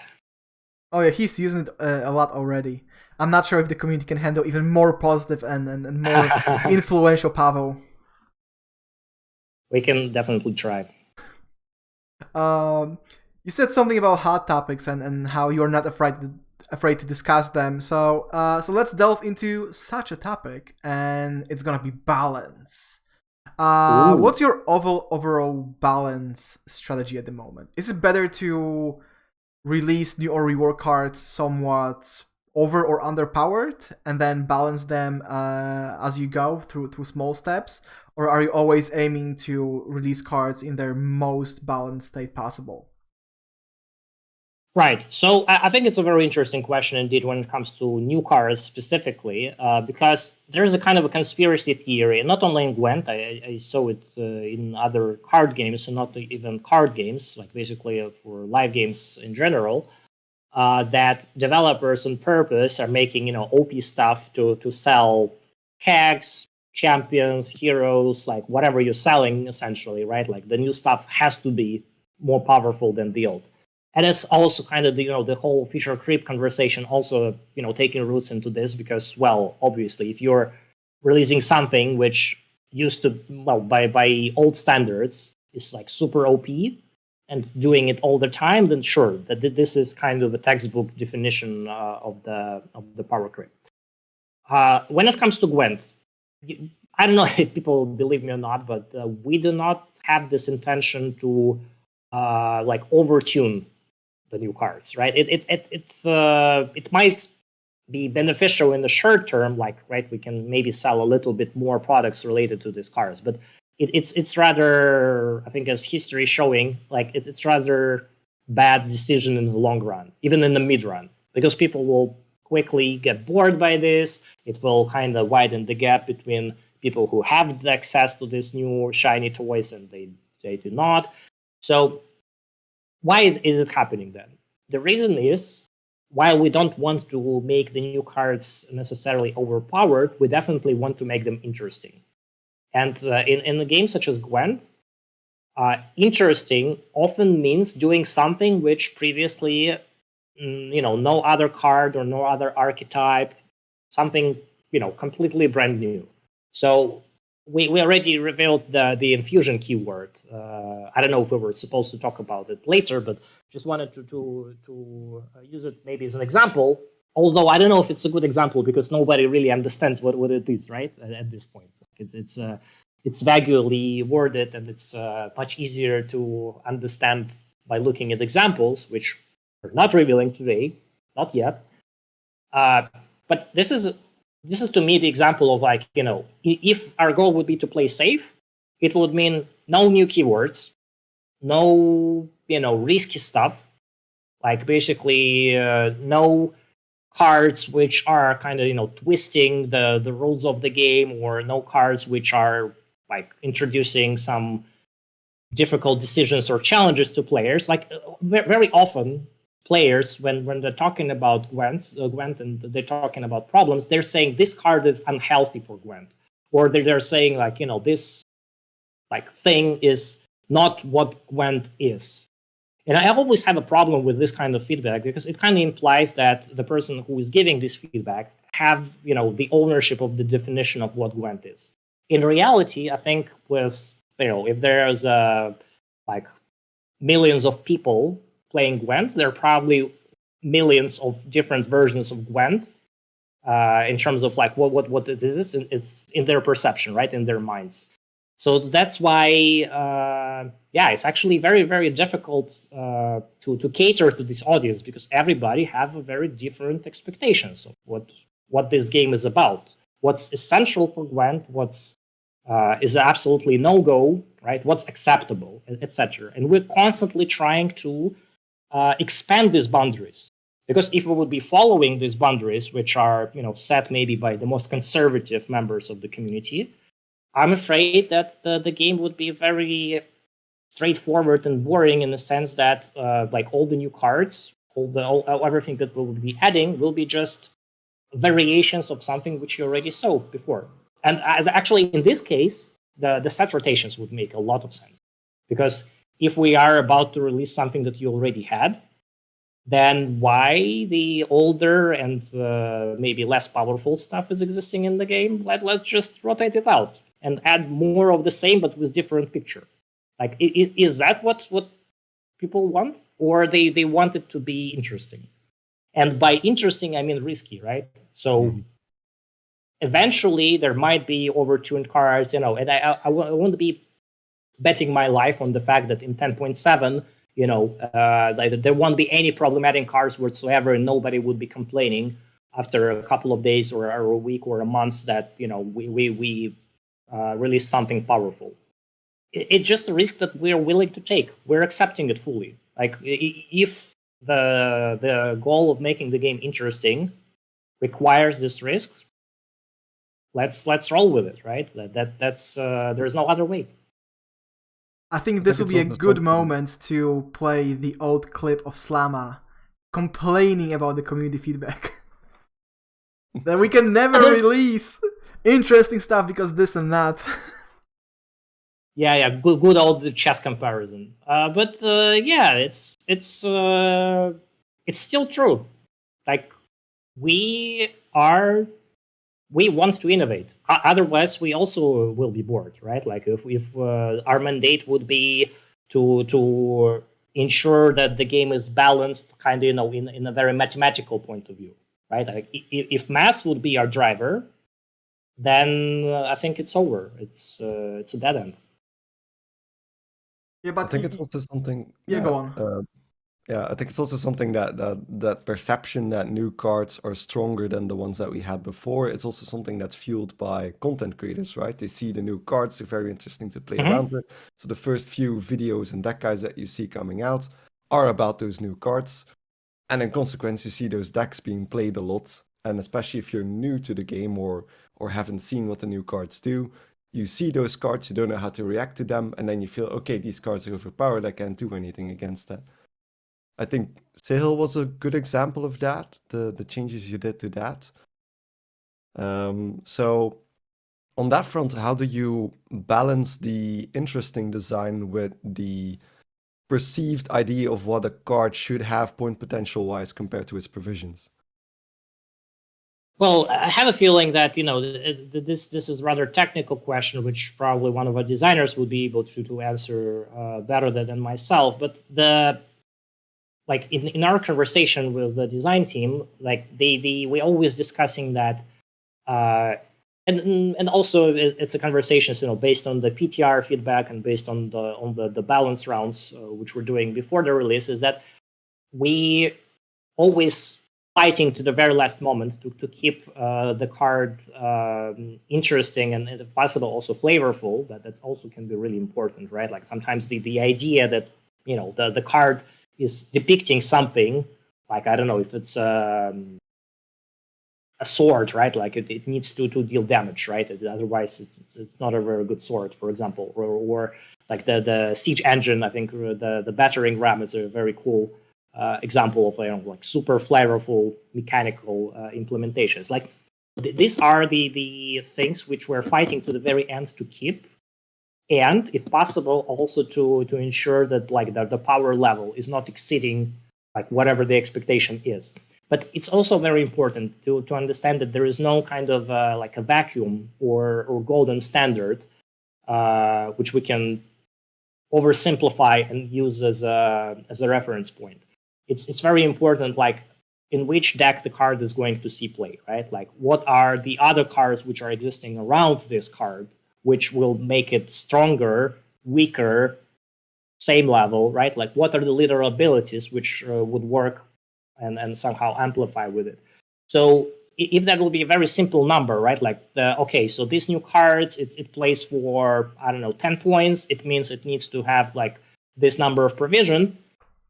Oh yeah, he's using it a lot already. I'm not sure if the community can handle even more positive and more influential Pavel. We can definitely try. You said something about hot topics and how you're not afraid to discuss them. So let's delve into such a topic, and it's gonna be balance. What's your overall balance strategy at the moment? Is it better to release new or rework cards somewhat over or underpowered and then balance them as you go through small steps, or are you always aiming to release cards in their most balanced state possible? Right. So I think it's a very interesting question indeed when it comes to new cards specifically, because there's a kind of a conspiracy theory, not only in Gwent, I saw it in other card games, and not even card games, like basically for live games in general, that developers on purpose are making, OP stuff to sell kegs, champions, heroes, like whatever you're selling essentially, right? Like the new stuff has to be more powerful than the old. And it's also kind of the whole feature creep conversation also taking roots into this because, well, obviously if you're releasing something which used to, well, by old standards is like super OP and doing it all the time, then sure, that this is kind of a textbook definition of the power creep. When it comes to Gwent, I don't know if people believe me or not, but we do not have this intention to like overtune the new cards, right? It might be beneficial in the short term, like right, we can maybe sell a little bit more products related to these cards, but it's rather, I think, as history showing, like it's rather bad decision in the long run, even in the mid run, because people will quickly get bored by this. It will kind of widen the gap between people who have the access to these new shiny toys and they do not. So why is it happening then? The reason is, while we don't want to make the new cards necessarily overpowered, we definitely want to make them interesting. And in a game such as Gwent, interesting often means doing something which previously, no other card or no other archetype, something, completely brand new. So we already revealed the infusion keyword. I don't know if we were supposed to talk about it later, but just wanted to use it maybe as an example. Although I don't know if it's a good example because nobody really understands what it is, right? At this point, it's vaguely worded and it's much easier to understand by looking at examples, which we're not revealing today, not yet. But this is to me the example of, like, if our goal would be to play safe, it would mean no new keywords, no risky stuff, like basically no cards which are kind of twisting the rules of the game, or no cards which are like introducing some difficult decisions or challenges to players. Like very often players, when they're talking about Gwent and they're talking about problems, they're saying this card is unhealthy for Gwent, or they're saying like this like thing is not what Gwent is. And I always have a problem with this kind of feedback because it kind of implies that the person who is giving this feedback have the ownership of the definition of what Gwent is. In reality, I think with if there's like millions of people playing Gwent, there are probably millions of different versions of Gwent in terms of like what it is in their perception, right, in their minds. So that's why, it's actually very, very difficult to cater to this audience because everybody have a very different expectations of what this game is about. What's essential for Gwent, what's is absolutely no-go, right? What's acceptable, etc. And we're constantly trying to expand these boundaries. Because if we would be following these boundaries, which are set maybe by the most conservative members of the community, I'm afraid that the game would be very straightforward and boring in the sense that like all the new cards, everything that we'll be adding will be just variations of something which you already saw before. And actually, in this case, the set rotations would make a lot of sense. Because if we are about to release something that you already had, then why the older and maybe less powerful stuff is existing in the game? Let's just rotate it out and add more of the same, but with different picture. Like, is that what people want? Or they want it to be interesting? And by interesting, I mean risky, right? So eventually there might be overtuned cards, and I won't be betting my life on the fact that in 10.7, there won't be any problematic cards whatsoever, and nobody would be complaining after a couple of days or a week or a month that we released something powerful. It's just a risk that we're willing to take. We're accepting it fully. Like if the goal of making the game interesting requires this risk, let's roll with it, right? That's there's no other way. I think this would be a also good something- moment to play the old clip of Slama complaining about the community feedback. That we can never release interesting stuff because this and that. Yeah, good old chess comparison. But yeah, it's still true. Like we want to innovate. Otherwise, we also will be bored, right? Like if our mandate would be to ensure that the game is balanced, kind of in a very mathematical point of view, right? Like if math would be our driver, then I think it's over. It's a dead end. Yeah, but I think it's also something. Yeah, go on. Yeah, I think it's also something that perception that new cards are stronger than the ones that we had before. It's also something that's fueled by content creators, right? They see the new cards, they're very interesting to play around with. So the first few videos and deck guides that you see coming out are about those new cards. And in consequence, you see those decks being played a lot. And especially if you're new to the game or haven't seen what the new cards do, you see those cards, you don't know how to react to them, and then you feel, okay, these cards are overpowered, I can't do anything against that. I think Sahil was a good example of that, the changes you did to that. So on that front, how do you balance the interesting design with the perceived idea of what a card should have point potential wise compared to its provisions? Well, I have a feeling that this is a rather technical question, which probably one of our designers would be able to answer better than myself. But like in our conversation with the design team, like we always discussing that, and also it's a conversation, based on the PTR feedback and based on the balance rounds which we're doing before the release, is that we always fighting to the very last moment to keep the card interesting and if possible also flavorful. That also can be really important, right? Like sometimes the idea that the card is depicting something, like I don't know if it's a sword, right? Like it needs to deal damage, right? Otherwise it's not a very good sword, for example, or like the siege engine. I think the battering ram is a very cool example of like super flavorful mechanical implementations. Like these are the things which we're fighting to the very end to keep, and if possible also to ensure that like the power level is not exceeding like whatever the expectation is. But it's also very important to understand that there is no kind of like a vacuum or golden standard which we can oversimplify and use as a reference point. It's very important, like in which deck the card is going to see play, right? Like what are the other cards which are existing around this card, which will make it stronger, weaker, same level, right? Like what are the literal abilities which would work and somehow amplify with it. So if that will be a very simple number, right? Like okay, so this new cards, it plays for, I don't know, 10 points. It means it needs to have like this number of provision.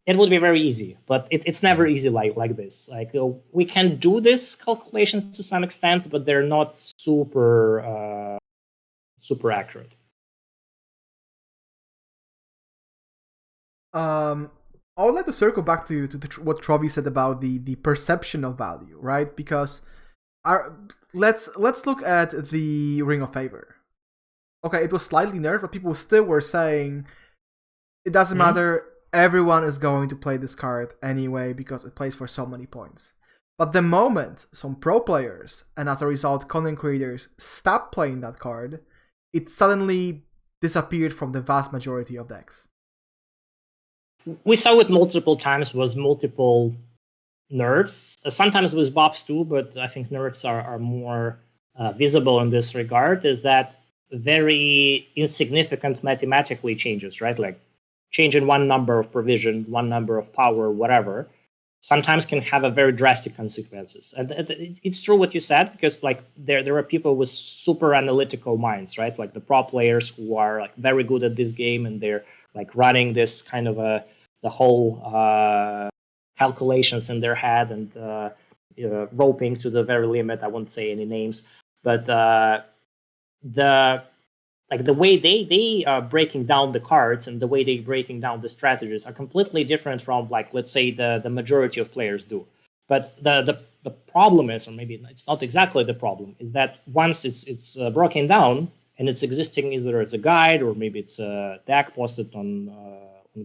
It would be very easy, but it's never easy like this. Like we can do this calculations to some extent, but they're not super accurate. I would like to circle back to what Trovi said about the perception of value, right? Because let's look at the Ring of Favor. Okay, it was slightly nerfed, but people still were saying it doesn't matter. Everyone is going to play this card anyway because it plays for so many points. But the moment some pro players and as a result content creators stop playing that card, it suddenly disappeared from the vast majority of decks. We saw it multiple times with multiple nerfs. Sometimes with buffs too, but I think nerfs are more visible in this regard. Is that very insignificant mathematically changes, right? Like changing one number of provision, one number of power, whatever, sometimes can have a very drastic consequences. And it's true what you said, because like there are people with super analytical minds, right? Like the pro players who are like very good at this game and they're like running this kind of the whole calculations in their head and roping to the very limit. I won't say any names, but the way they are breaking down the cards and the way they breaking down the strategies are completely different from, like, let's say the majority of players do. But the problem is, or maybe it's not exactly the problem, is that once it's broken down and it's existing either as a guide or maybe it's a deck posted on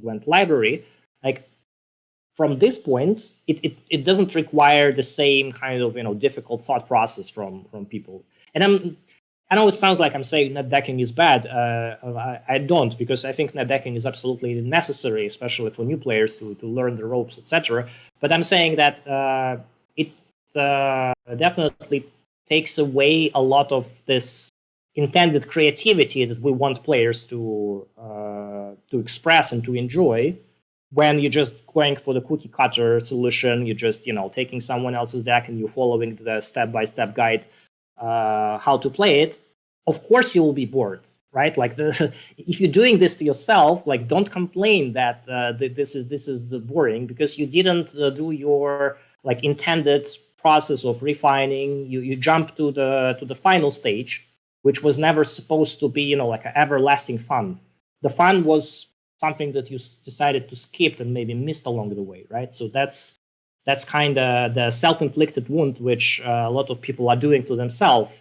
Gwent library, like, from this point, it doesn't require the same kind of difficult thought process from people. And I know it sounds like I'm saying net decking is bad. I don't, because I think net decking is absolutely necessary, especially for new players to learn the ropes, etc. But I'm saying that it definitely takes away a lot of this intended creativity that we want players to express and to enjoy. When you're just going for the cookie cutter solution, you're just taking someone else's deck and you're following the step-by-step guide how to play it. Of course you will be bored, right? Like, if you're doing this to yourself, like, don't complain that this is boring, because you didn't do your intended process of refining. You jump to the final stage, which was never supposed to be like an everlasting fun. The fun was something that you decided to skip and maybe missed along the way, right? So that's kind of the self-inflicted wound which a lot of people are doing to themselves.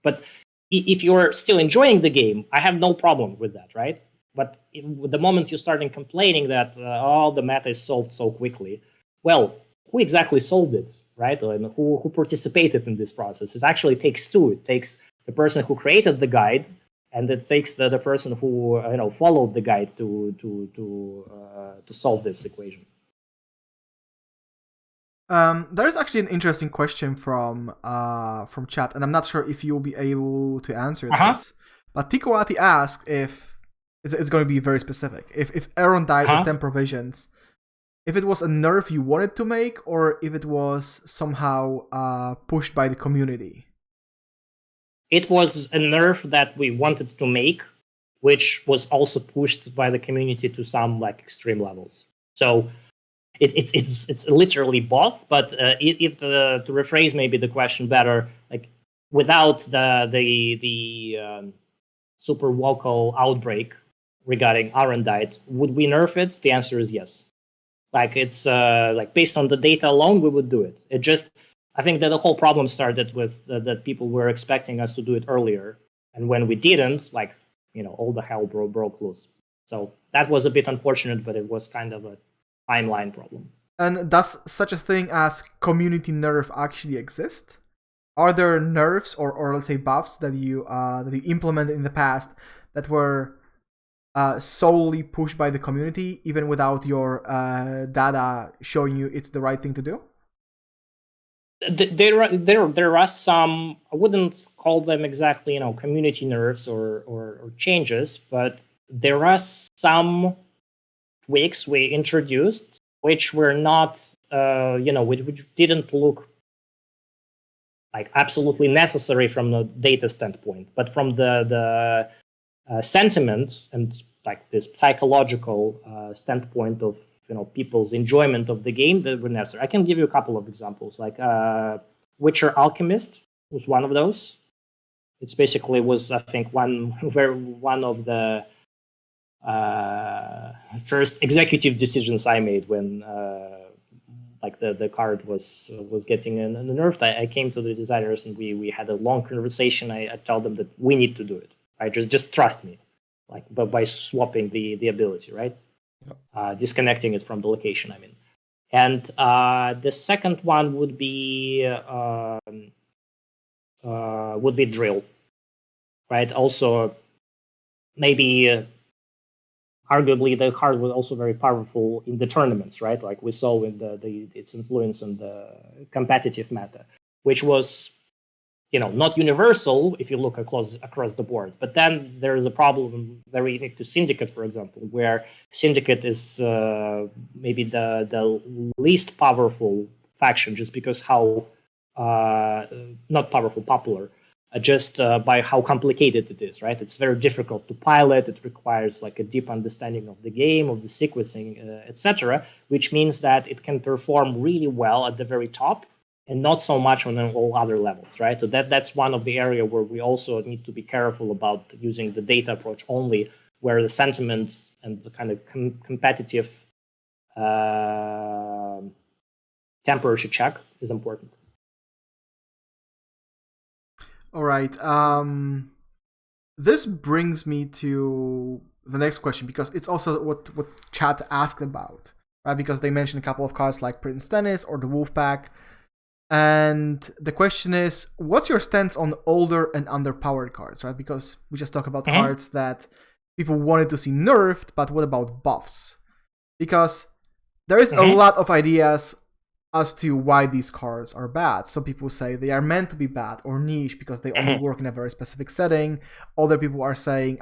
But if you're still enjoying the game, I have no problem with that, right? But the moment you're starting complaining that the meta is solved so quickly, well, who exactly solved it, right? I mean, who participated in this process? It actually takes two. It takes the person who created the guide, and it takes the person who followed the guide to solve this equation. There's actually an interesting question from chat, and I'm not sure if you'll be able to answer this. But Tikoati asked if it's going to be very specific. If Aaron died with 10 provisions, if it was a nerf you wanted to make, or if it was somehow pushed by the community. It was a nerf that we wanted to make, which was also pushed by the community to some extreme levels. So it's literally both. But if to rephrase maybe the question better, like, without the super vocal outbreak regarding Aaron died, would we nerf it? The answer is yes. Like, it's based on the data alone, we would do it. It just, I think that the whole problem started with that people were expecting us to do it earlier, and when we didn't, all the hell broke loose. So that was a bit unfortunate, but it was kind of a timeline problem. And does such a thing as community nerf actually exist? Are there nerfs or let's say buffs that you implemented in the past that were solely pushed by the community, even without your data showing you it's the right thing to do? There are some, I wouldn't call them exactly community nerfs or changes, but there are some tweaks we introduced which were not which didn't look like absolutely necessary from the data standpoint, but from the sentiment and this psychological standpoint of people's enjoyment of the game that were necessary. I can give you a couple of examples. Like Witcher Alchemist was one of those. It's basically was, I think, one of the first executive decisions I made when the card was getting nerfed. I came to the designers and we had a long conversation. I told them that we need to do it. Right? Just trust me, but by swapping the ability, right? Disconnecting it from the location, I mean. And the second one would be drill, right? Also, maybe arguably the card was also very powerful in the tournaments, right? Like we saw in its influence on the competitive meta, which was not universal if you look across the board. But then there is a problem very unique to Syndicate, for example, where Syndicate is maybe the least powerful faction, just because how not powerful, popular, just by how complicated it is, right? It's very difficult to pilot. It requires like a deep understanding of the game, of the sequencing, etc., which means that it can perform really well at the very top and not so much on all other levels, right? So that's one of the area where we also need to be careful about using the data approach only, where the sentiment and the kind of competitive temperature check is important. All right. This brings me to the next question, because it's also what chat asked about, right? Because they mentioned a couple of cards like Prince Tennis or the Wolfpack. And the question is, what's your stance on older and underpowered cards, right? Because we just talked about cards that people wanted to see nerfed, but what about buffs? Because there is a lot of ideas as to why these cards are bad. Some people say they are meant to be bad or niche because they only work in a very specific setting. Other people are saying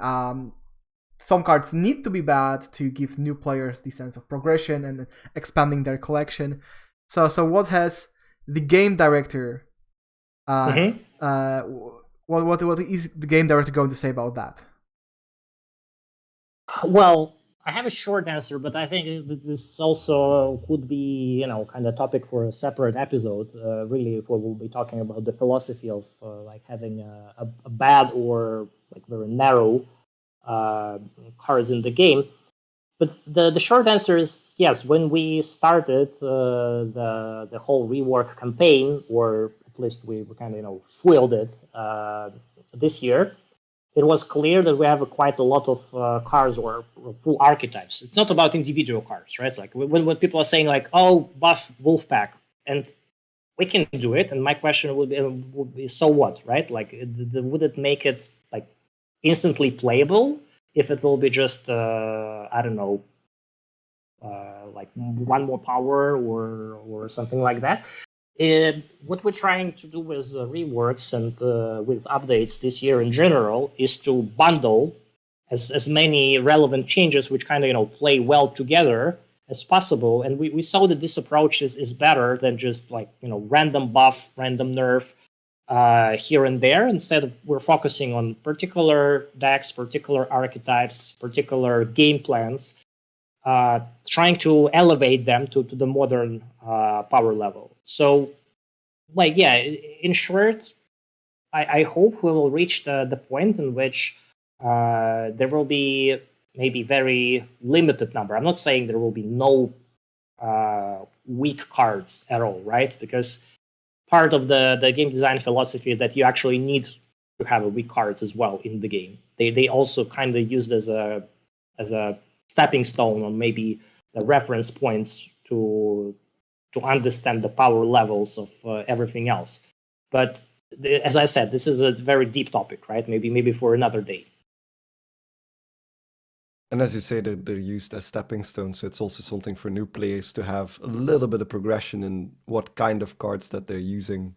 some cards need to be bad to give new players the sense of progression and expanding their collection. So what has the game director what is the game director going to say about that? Well, I have a short answer, but I think this also could be, kind of topic for a separate episode. Really, if we'll be talking about the philosophy of like having a bad or like very narrow cards in the game. But the short answer is yes. When we started the whole rework campaign, or at least we kind of fueled it this year, it was clear that we have quite a lot of cards or full archetypes. It's not about individual cards, right? Like when people are saying like, "Oh, buff Wolfpack," and we can do it. And my question would be so what, right? Like, would it make it like instantly playable if it will be just I don't know, like one more power or something like that? What we're trying to do with reworks and with updates this year in general is to bundle as many relevant changes which kind of play well together as possible. And we saw that this approach is better than just like random buff, random nerf here and there. Instead, we're focusing on particular decks, particular archetypes, particular game plans, trying to elevate them to the modern power level. So, like, yeah, in short, I hope we will reach the point in which there will be maybe very limited number. I'm not saying there will be no weak cards at all, right? Because part of the game design philosophy is that you actually need to have weak cards as well in the game. They also kind of used as a stepping stone or maybe the reference points to understand the power levels of everything else. But as I said, this is a very deep topic, right? Maybe for another day. And as you say, they're used as stepping stones, so it's also something for new players to have a little bit of progression in what kind of cards that they're using.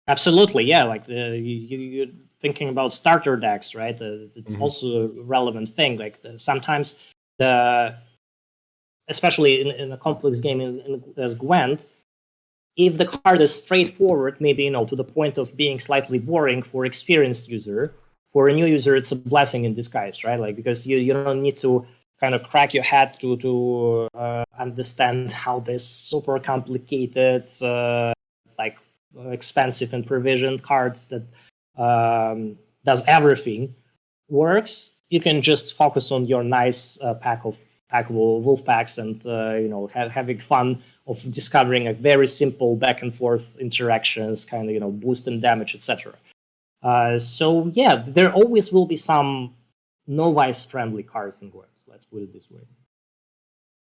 Absolutely, yeah. Like you're thinking about starter decks, right? It's also a relevant thing. Like sometimes especially in a complex game as Gwent, if the card is straightforward, maybe to the point of being slightly boring for experienced user, for a new user, it's a blessing in disguise, right? Like because you don't need to kind of crack your head to understand how this super complicated, like expensive and provisioned card that does everything works. You can just focus on your nice packable wolf packs and having fun of discovering a very simple back and forth interactions, kind of boost and damage, etc. So yeah, there always will be some novice friendly cards in Gwent. Let's put it this way.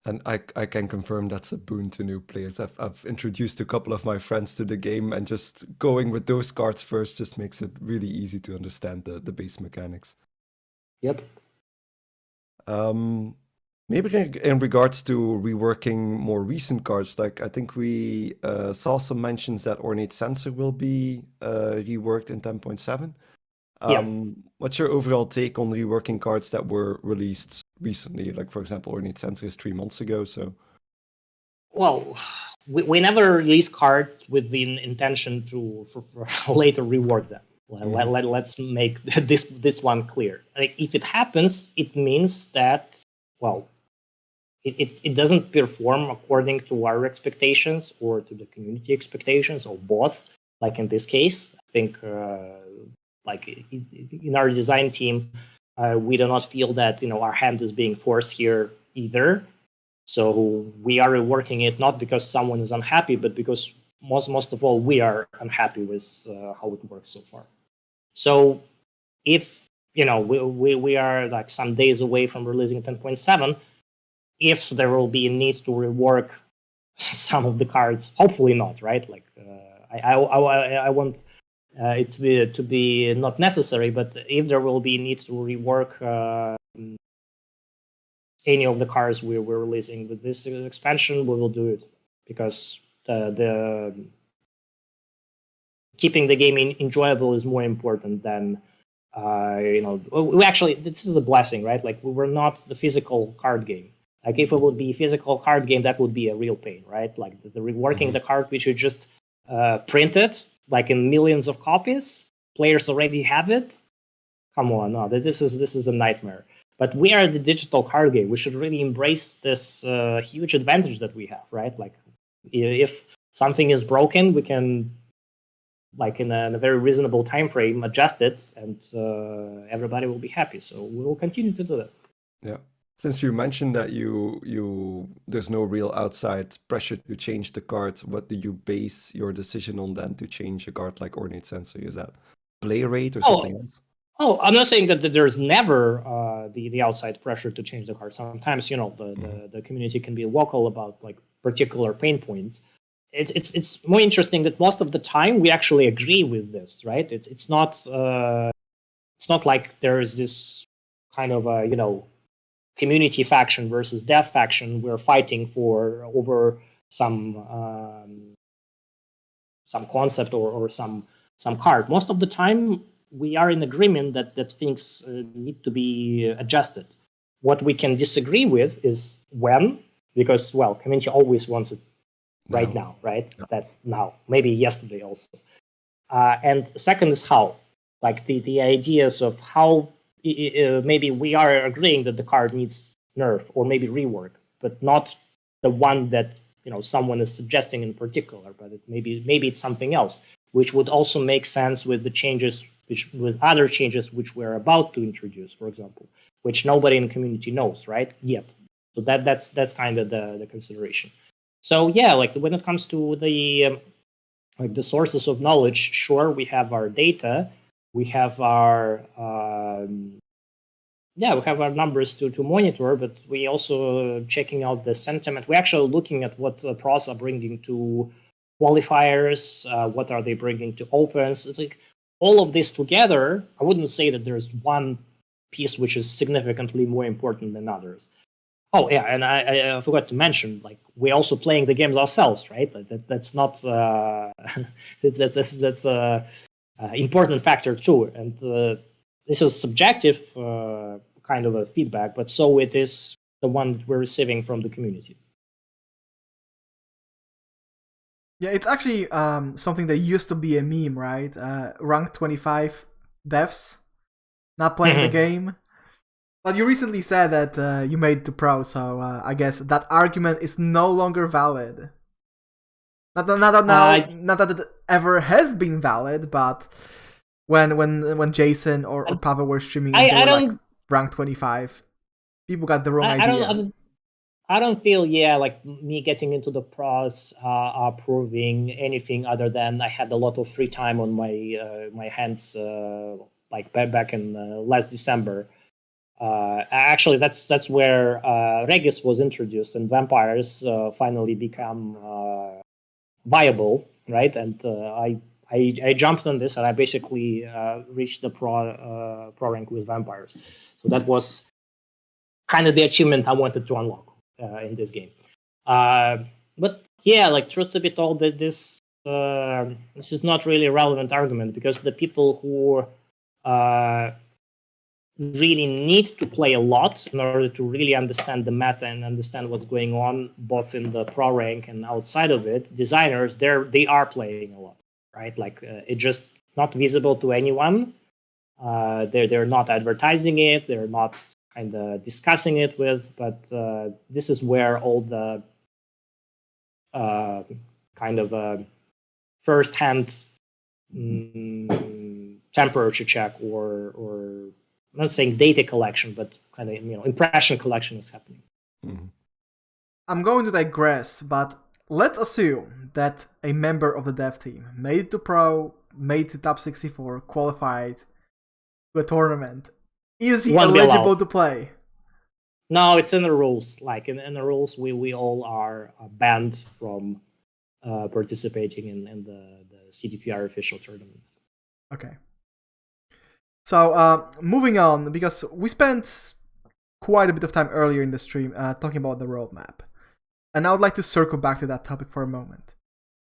And I can confirm that's a boon to new players. I've introduced a couple of my friends to the game, and just going with those cards first just makes it really easy to understand the base mechanics. Yep. Maybe in regards to reworking more recent cards, like I think we saw some mentions that Ornate Sensor will be reworked in 10.7. What's your overall take on reworking cards that were released recently? Like, for example, Ornate Sensor is 3 months ago, so... Well, we never release cards with the intention for later rework them. Let's make this one clear. Like, if it happens, it means that, well, it doesn't perform according to our expectations or to the community expectations, or both. Like in this case, I think like in our design team, we do not feel that our hand is being forced here either. So we are reworking it not because someone is unhappy, but because most of all we are unhappy with how it works so far. So if we are like some days away from releasing 10.7, if there will be a need to rework some of the cards, hopefully not, right? Like I want it to be not necessary, but if there will be a need to rework any of the cards we're releasing with this expansion, we will do it, because the keeping the game enjoyable is more important than we actually, this is a blessing, right? Like, we were not the physical card game. Like, if it would be a physical card game, that would be a real pain, right? Like the reworking the card, which you just printed like in millions of copies, players already have it. Come on, no, this is a nightmare. But we are the digital card game. We should really embrace this huge advantage that we have, right? Like, if something is broken, we can, like, in a very reasonable time frame, adjust it, and everybody will be happy. So we will continue to do that. Yeah. Since you mentioned that there's no real outside pressure to change the card, what do you base your decision on then to change a card like Ornate Sensor? Is that play rate or something else? Oh, I'm not saying that there's never the outside pressure to change the card. Sometimes, the community can be vocal about like particular pain points. It's more interesting that most of the time we actually agree with this, right? It's not like there is this kind of community faction versus dev faction we're fighting over some concept or some card. Most of the time we are in agreement that things need to be adjusted. What we can disagree with is when, because, well, community always wants it right now, right? Yeah. That now, maybe yesterday also. And second is how. Like the ideas of how maybe we are agreeing that the card needs nerf or maybe rework, but not the one that someone is suggesting in particular, but maybe it's something else, which would also make sense with the changes, with other changes which we're about to introduce, for example, which nobody in the community knows, right? Yet. So that's kind of the consideration. So yeah, like when it comes to the the sources of knowledge, sure, we have our data, we have our we have our numbers to monitor, but we also checking out the sentiment. We're actually looking at what pros are bringing to qualifiers, what are they bringing to opens. It's like all of this together. I wouldn't say that there's one piece which is significantly more important than others. Oh yeah, and I forgot to mention, like, we're also playing the games ourselves, right? That's not that's important factor too, and this is subjective kind of a feedback, but so it is the one that we're receiving from the community. Yeah, it's actually something that used to be a meme, right? Rank 25 devs not playing the game. But you recently said that you made it to pro, so I guess that argument is no longer valid. Not that it ever has been valid, but when Jason or Pavel were streaming and they were like rank 25, people got the wrong idea. I don't feel like me getting into the pros are proving anything other than I had a lot of free time on my hands, like back in last December. Actually, that's where Regis was introduced, and vampires finally become viable, right? And I jumped on this, and I basically reached the pro rank with vampires. So that was kind of the achievement I wanted to unlock in this game. But yeah, like, truth to be told, that this is not really a relevant argument, because the people who really need to play a lot in order to really understand the meta and understand what's going on, both in the pro rank and outside of it. Designers, they are playing a lot, right? Like it's just not visible to anyone. They're not advertising it. They're not kind of discussing it with. But this is where all the kind of first-hand temperature check or I'm not saying data collection, but kind of impression collection is happening. Mhm. I'm going to digress, but let's assume that a member of the dev team made it to pro, made it to top 64, qualified to a tournament. Is he Won't be eligible allowed. to play? No, it's in the rules. Like in the rules, we all are banned from participating in the CDPR official tournaments. Okay. So moving on, because we spent quite a bit of time earlier in the stream talking about the roadmap. And I would like to circle back to that topic for a moment.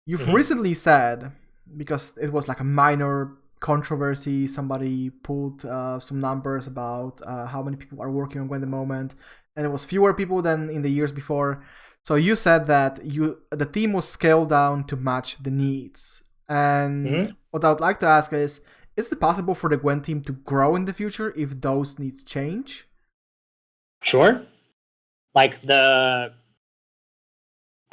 You've recently said, because it was like a minor controversy, somebody pulled some numbers about how many people are working on Gwent at the moment, and it was fewer people than in the years before. So you said that the team was scaled down to match the needs. And what I would like to ask is it possible for the Gwent team to grow in the future if those needs change? Sure. Like I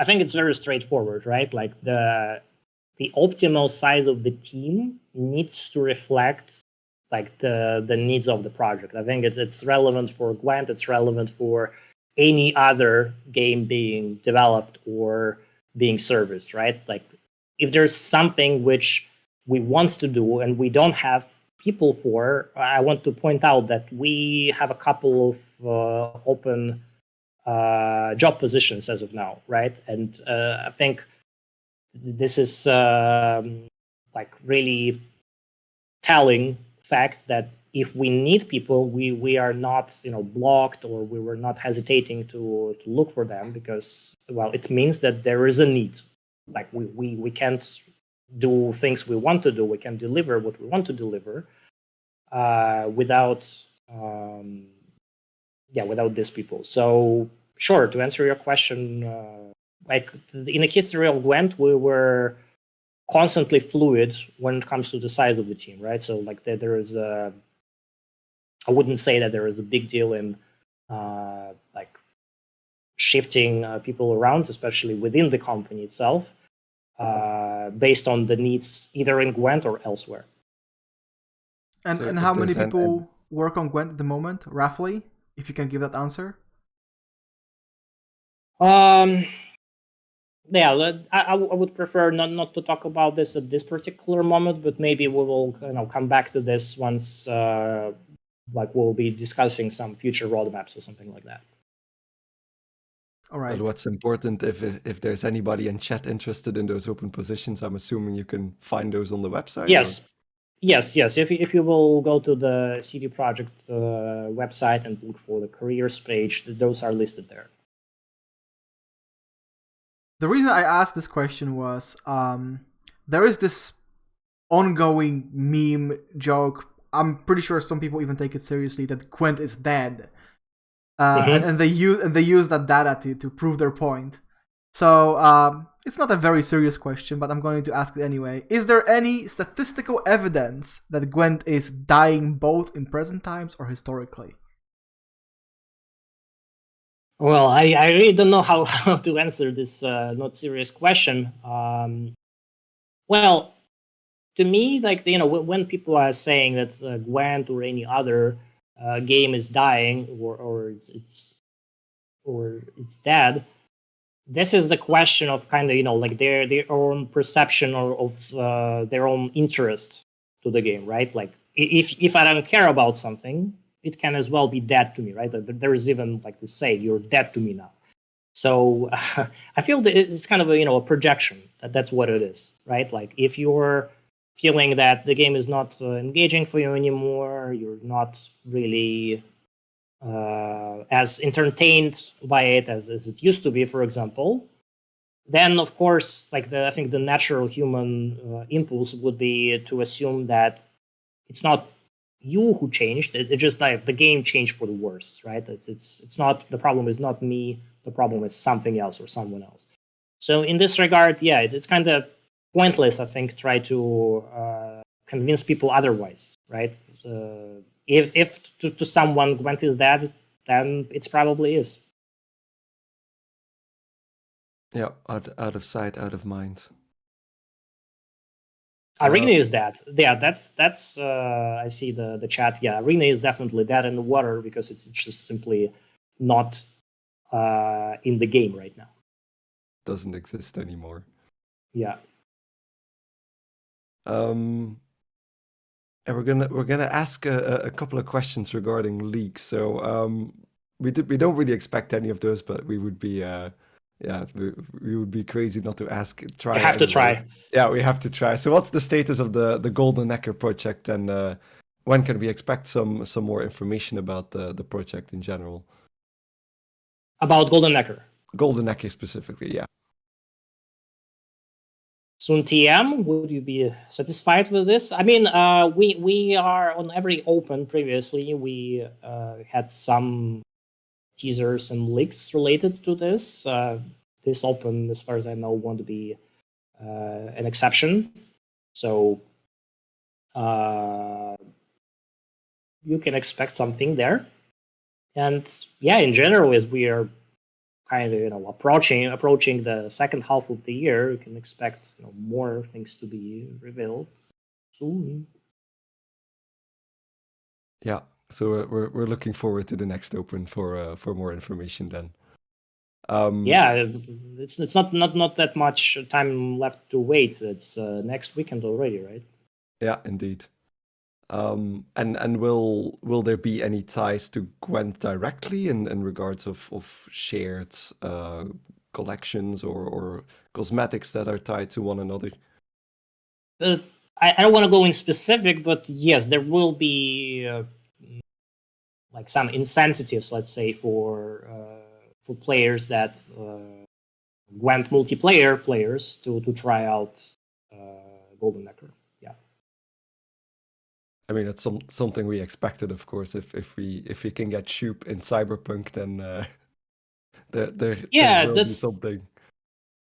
think it's very straightforward, right? Like the optimal size of the team needs to reflect like the needs of the project. I think it's relevant for Gwent. It's relevant for any other game being developed or being serviced, right? Like if there's something which we want to do and we don't have people for, I want to point out that we have a couple of open job positions as of now, right? And I think this is like really telling fact that if we need people, we are not blocked, or we were not hesitating to look for them, because it means that there is a need. Like we can't do things we want to do. We can deliver what we want to deliver without these people. So sure, to answer your question, like in the history of Gwent, we were constantly fluid when it comes to the size of the team, right? So like there is I wouldn't say that there is a big deal in like shifting people around, especially within the company itself, based on the needs either in Gwent or elsewhere. And how many people work on Gwent at the moment, roughly, if you can give that answer? Yeah, I would prefer not to talk about this at this particular moment, but maybe we will come back to this once like we'll be discussing some future roadmaps or something like that. All right. But what's important, if there's anybody in chat interested in those open positions, I'm assuming you can find those on the website? Yes. Or? Yes. If you will go to the CD Projekt website and look for the careers page, those are listed there. The reason I asked this question was there is this ongoing meme joke. I'm pretty sure some people even take it seriously that Gwent is dead, and they use that data to prove their point. So it's not a very serious question, but I'm going to ask it anyway. Is there any statistical evidence that Gwent is dying both in present times or historically? Well, I really don't know how to answer this not serious question. Well, to me, like when people are saying that Gwent or any other game is dying or it's dead, this is the question of kind of like their own perception of their own interest to the game, right? Like if I don't care about something, it can as well be dead to me, right? There is even like the say, "You're dead to me now." So I feel that it's kind of a projection. That's what it is, right? Like if you're feeling that the game is not engaging for you anymore, you're not really as entertained by it as it used to be, for example, then of course, like I think the natural human impulse would be to assume that it's not you who changed. It just like the game changed for the worse, right? It's not, the problem is not me. The problem is something else or someone else. So in this regard, yeah, it's kind of pointless, I think, try to convince people otherwise, right? If to someone Gwent is dead, then it probably is. Yeah, out of sight, out of mind. Arena is dead. Yeah, that's. I see the chat. Yeah, Arena is definitely dead in the water because it's just simply not in the game right now. Doesn't exist anymore. Yeah. And we're gonna ask a couple of questions regarding leaks. So we don't really expect any of those, but we would be we would be crazy not to ask. Try. I have to anyway. try. Yeah, we have to try. So what's the status of the Golden Nekker project, and when can we expect some more information about the project in general? About Golden Nekker. Golden Nekker specifically, yeah. Soon TM, would you be satisfied with this? I mean, we are on every open previously. We had some teasers and leaks related to this. This open, as far as I know, won't be an exception. So you can expect something there. And yeah, in general, as we are kind of approaching the second half of the year, you can expect more things to be revealed soon. Yeah, so we're looking forward to the next open for more information then. Yeah, it's not that much time left to wait. It's next weekend already, right? Yeah, indeed. And will there be any ties to Gwent directly in regards of shared collections or cosmetics that are tied to one another? I don't want to go in specific, but yes, there will be like some incentives, let's say, for players that Gwent multiplayer players to try out Golden Nekker. Yeah. I mean, it's something we expected, of course. If we can get Shoop in Cyberpunk, then there will be something.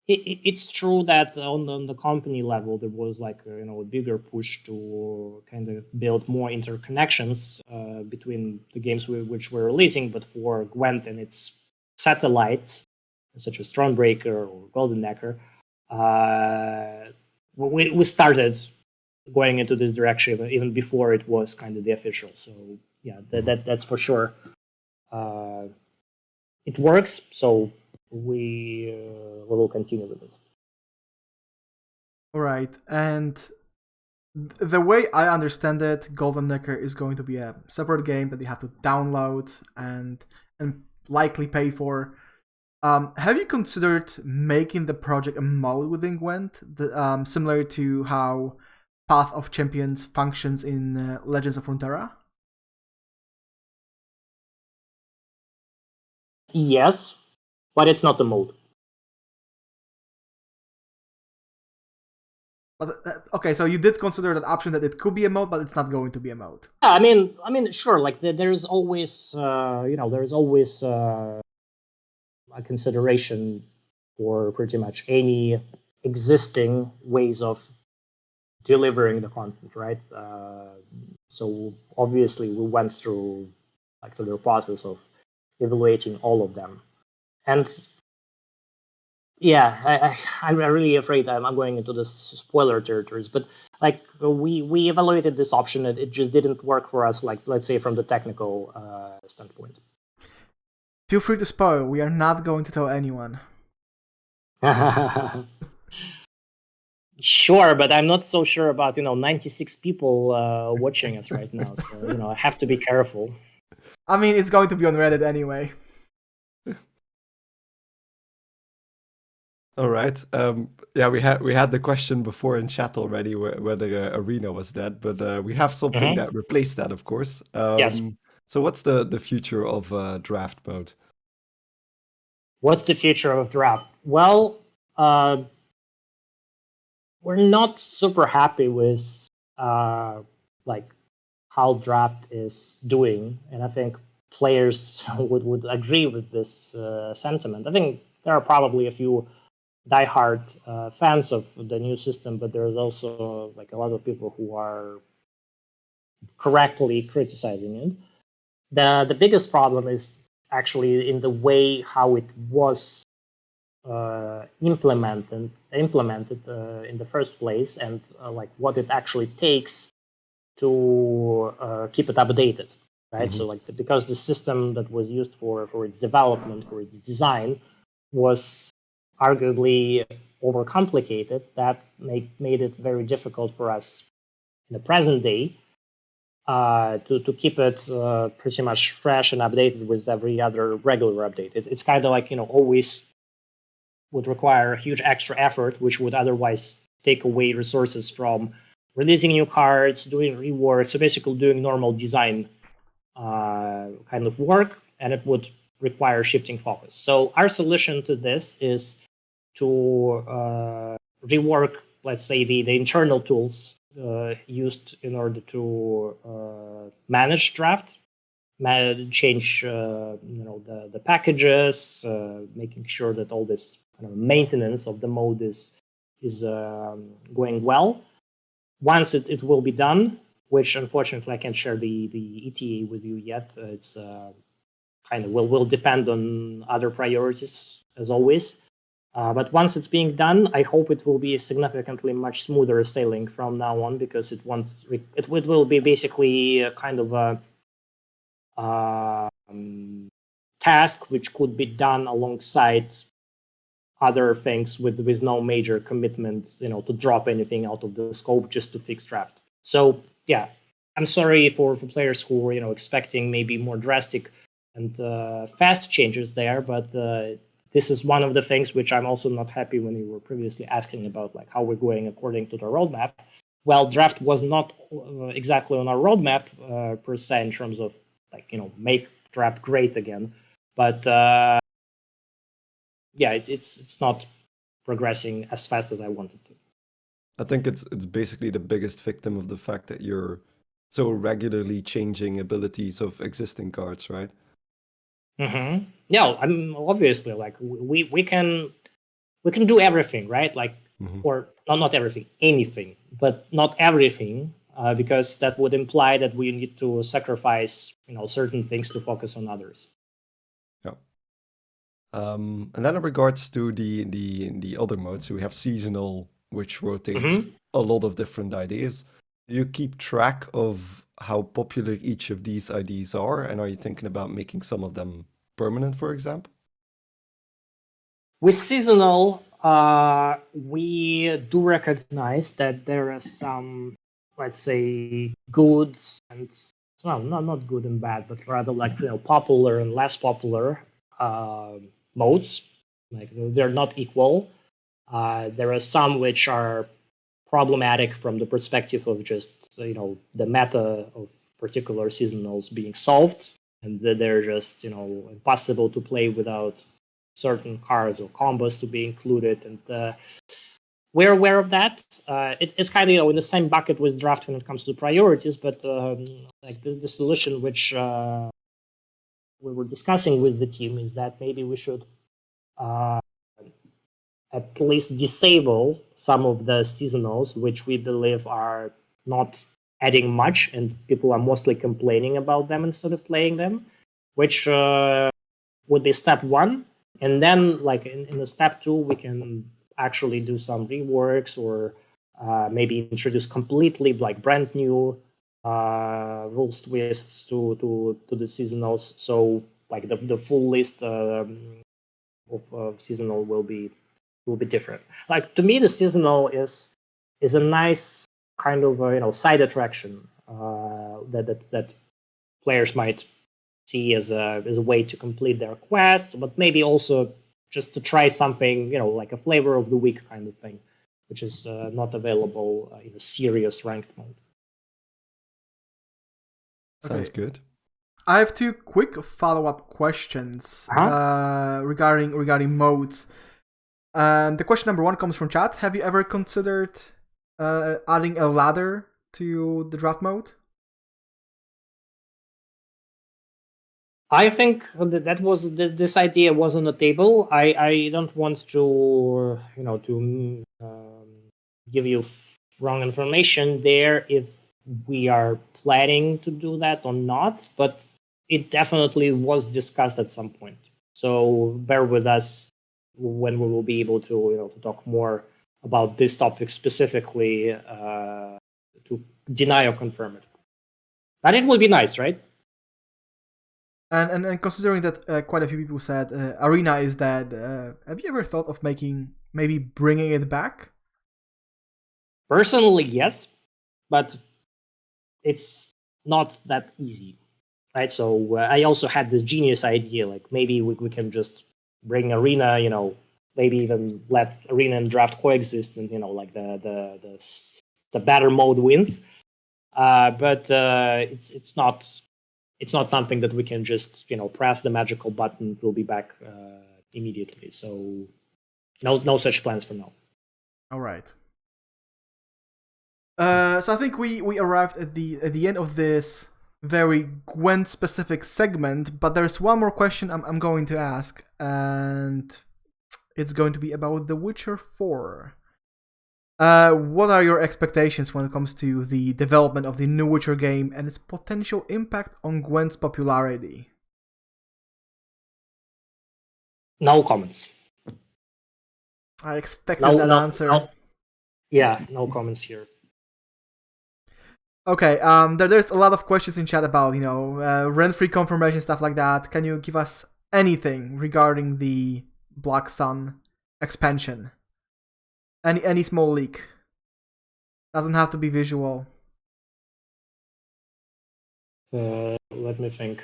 It's true that on the company level there was like a bigger push to kind of build more interconnections between the games which we're releasing, but for Gwent and its satellites such as Thronebreaker or Golden Nekker, we started going into this direction even before it was kind of the official. So yeah, that's for sure. It works, so we will continue with this. All right, and the way I understand it, Golden Nekker is going to be a separate game that you have to download and likely pay for. Have you considered making the project a mode within Gwent, similar to how Path of Champions functions in Legends of Runeterra? Yes, but it's not the mode. But okay, so you did consider that option that it could be a mode, but it's not going to be a mode. Yeah, I mean, sure. Like there's always, there's always a consideration for pretty much any existing ways of delivering the content, right? So obviously we went through like the process of evaluating all of them, and yeah, I'm really afraid I'm going into this spoiler territories, but like we evaluated this option and it just didn't work for us, like let's say from the technical standpoint. Feel free to spoil. We are not going to tell anyone. Sure, but I'm not so sure about 96 people watching us right now, so I have to be careful. I mean, it's going to be on Reddit anyway. All right. Yeah, we had the question before in chat already whether Arena was dead, but we have something that replaced that, of course. Yes. So what's the future of draft mode? What's the future of draft? Well, we're not super happy with like how draft is doing, and I think players would agree with this sentiment. I think there are probably a few diehard fans of the new system, but there's also like a lot of people who are correctly criticizing it. The biggest problem is actually in the way how it was implemented in the first place, and like what it actually takes to keep it updated, right? So like because the system that was used for its development, for its design, was arguably overcomplicated, that made it very difficult for us in the present day to keep it pretty much fresh and updated with every other regular update. It's kind of like, always would require a huge extra effort, which would otherwise take away resources from releasing new cards, doing reworks, so basically doing normal design kind of work, and it would require shifting focus. So our solution to this is to rework, let's say, the internal tools used in order to manage draft, change the packages, making sure that all this kind of maintenance of the mode is going well. Once it will be done, which unfortunately I can't share the ETA with you yet. It's kind of will depend on other priorities as always. But once it's being done, I hope it will be significantly much smoother sailing from now on, because it will be basically a kind of a task which could be done alongside other things with no major commitments, to drop anything out of the scope just to fix draft. So yeah, I'm sorry for players who were expecting maybe more drastic and fast changes there, but this is one of the things which I'm also not happy when you were previously asking about, like how we're going according to the roadmap. Well, draft was not exactly on our roadmap per se in terms of make draft great again, but yeah, it's not progressing as fast as I wanted to. I think it's basically the biggest victim of the fact that you're so regularly changing abilities of existing cards, right? Mm-hmm. Yeah, I'm obviously like we can do everything, right? Like, or not everything, anything, but not everything, because that would imply that we need to sacrifice certain things to focus on others. Yeah. And then in regards to the other modes, so we have seasonal, which rotates a lot of different ideas. Do you keep track of how popular each of these ideas are, and are you thinking about making some of them permanent, for example? With seasonal, we do recognize that there are some, let's say, good and, well, not good and bad, but rather like popular and less popular modes. Like they're not equal. There are some which are problematic from the perspective of just the meta of particular seasonals being solved, and that they're just impossible to play without certain cards or combos to be included, and we're aware of that. It's kind of in the same bucket with draft when it comes to priorities, but like the solution which we were discussing with the team is that maybe we should at least disable some of the seasonals which we believe are not adding much, and people are mostly complaining about them instead of playing them, which would be step one. And then like in the step two, we can actually do some reworks, or maybe introduce completely like brand new rules twists to the seasonals. So like the full list of seasonal will be different. Like to me, the seasonal is a nice kind of side attraction that players might see as a way to complete their quests, but maybe also just to try something, like a flavor of the week kind of thing, which is not available in a serious ranked mode. Sounds good. I have two quick follow-up questions regarding modes. And the question number one comes from chat. Have you ever considered adding a ladder to the draft mode? I think that was this idea was on the table. I don't want to give you wrong information there if we are planning to do that or not, but it definitely was discussed at some point. So bear with us when we will be able to to talk more about this topic specifically to deny or confirm it. And it would be nice, right? And considering that quite a few people said Arena is dead, have you ever thought of maybe bringing it back? Personally, yes, but it's not that easy, right? So I also had this genius idea, like maybe we can just bring Arena, maybe even let Arena and Draft coexist, and like the better mode wins. But it's not something that we can just press the magical button. We'll be back immediately. So no such plans for now. All right. So I think we arrived at the end of this very Gwent specific segment, but there's one more question I'm going to ask, and it's going to be about The Witcher 4. What are your expectations when it comes to the development of the new Witcher game and its potential impact on Gwent's popularity? No comments. I expected that answer. No comments here. Okay, there's a lot of questions in chat about, rent-free confirmation, stuff like that. Can you give us anything regarding the Black Sun expansion? Any small leak? Doesn't have to be visual. Let me think.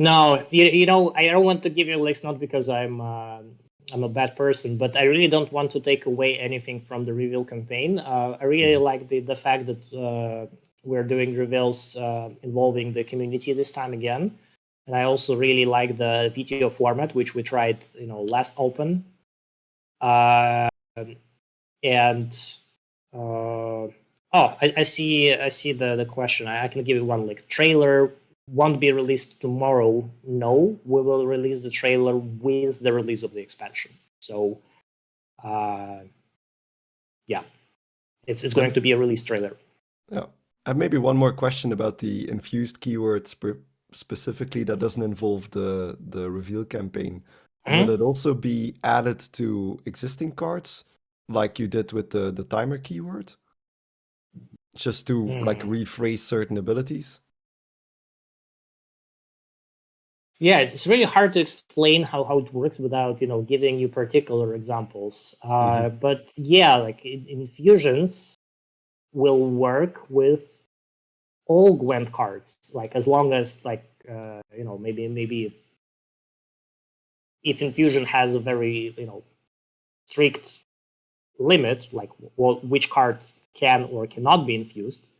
No, I don't want to give you links, not because I'm a bad person, but I really don't want to take away anything from the reveal campaign. I really like the fact that we're doing reveals involving the community this time again, and I also really like the VTO format, which we tried, last open. I see the question. I can give you one link. Trailer won't be released tomorrow. No, we will release the trailer with the release of the expansion. So, yeah, it's going to be a release trailer. Yeah. I have maybe one more question about the infused keywords specifically that doesn't involve the reveal campaign. Will it also be added to existing cards, like you did with the timer keyword? Just to like rephrase certain abilities? Yeah, it's really hard to explain how it works without giving you particular examples. But yeah, like infusions will work with all Gwent cards, like as long as maybe if infusion has a very strict limit, like which cards can or cannot be infused.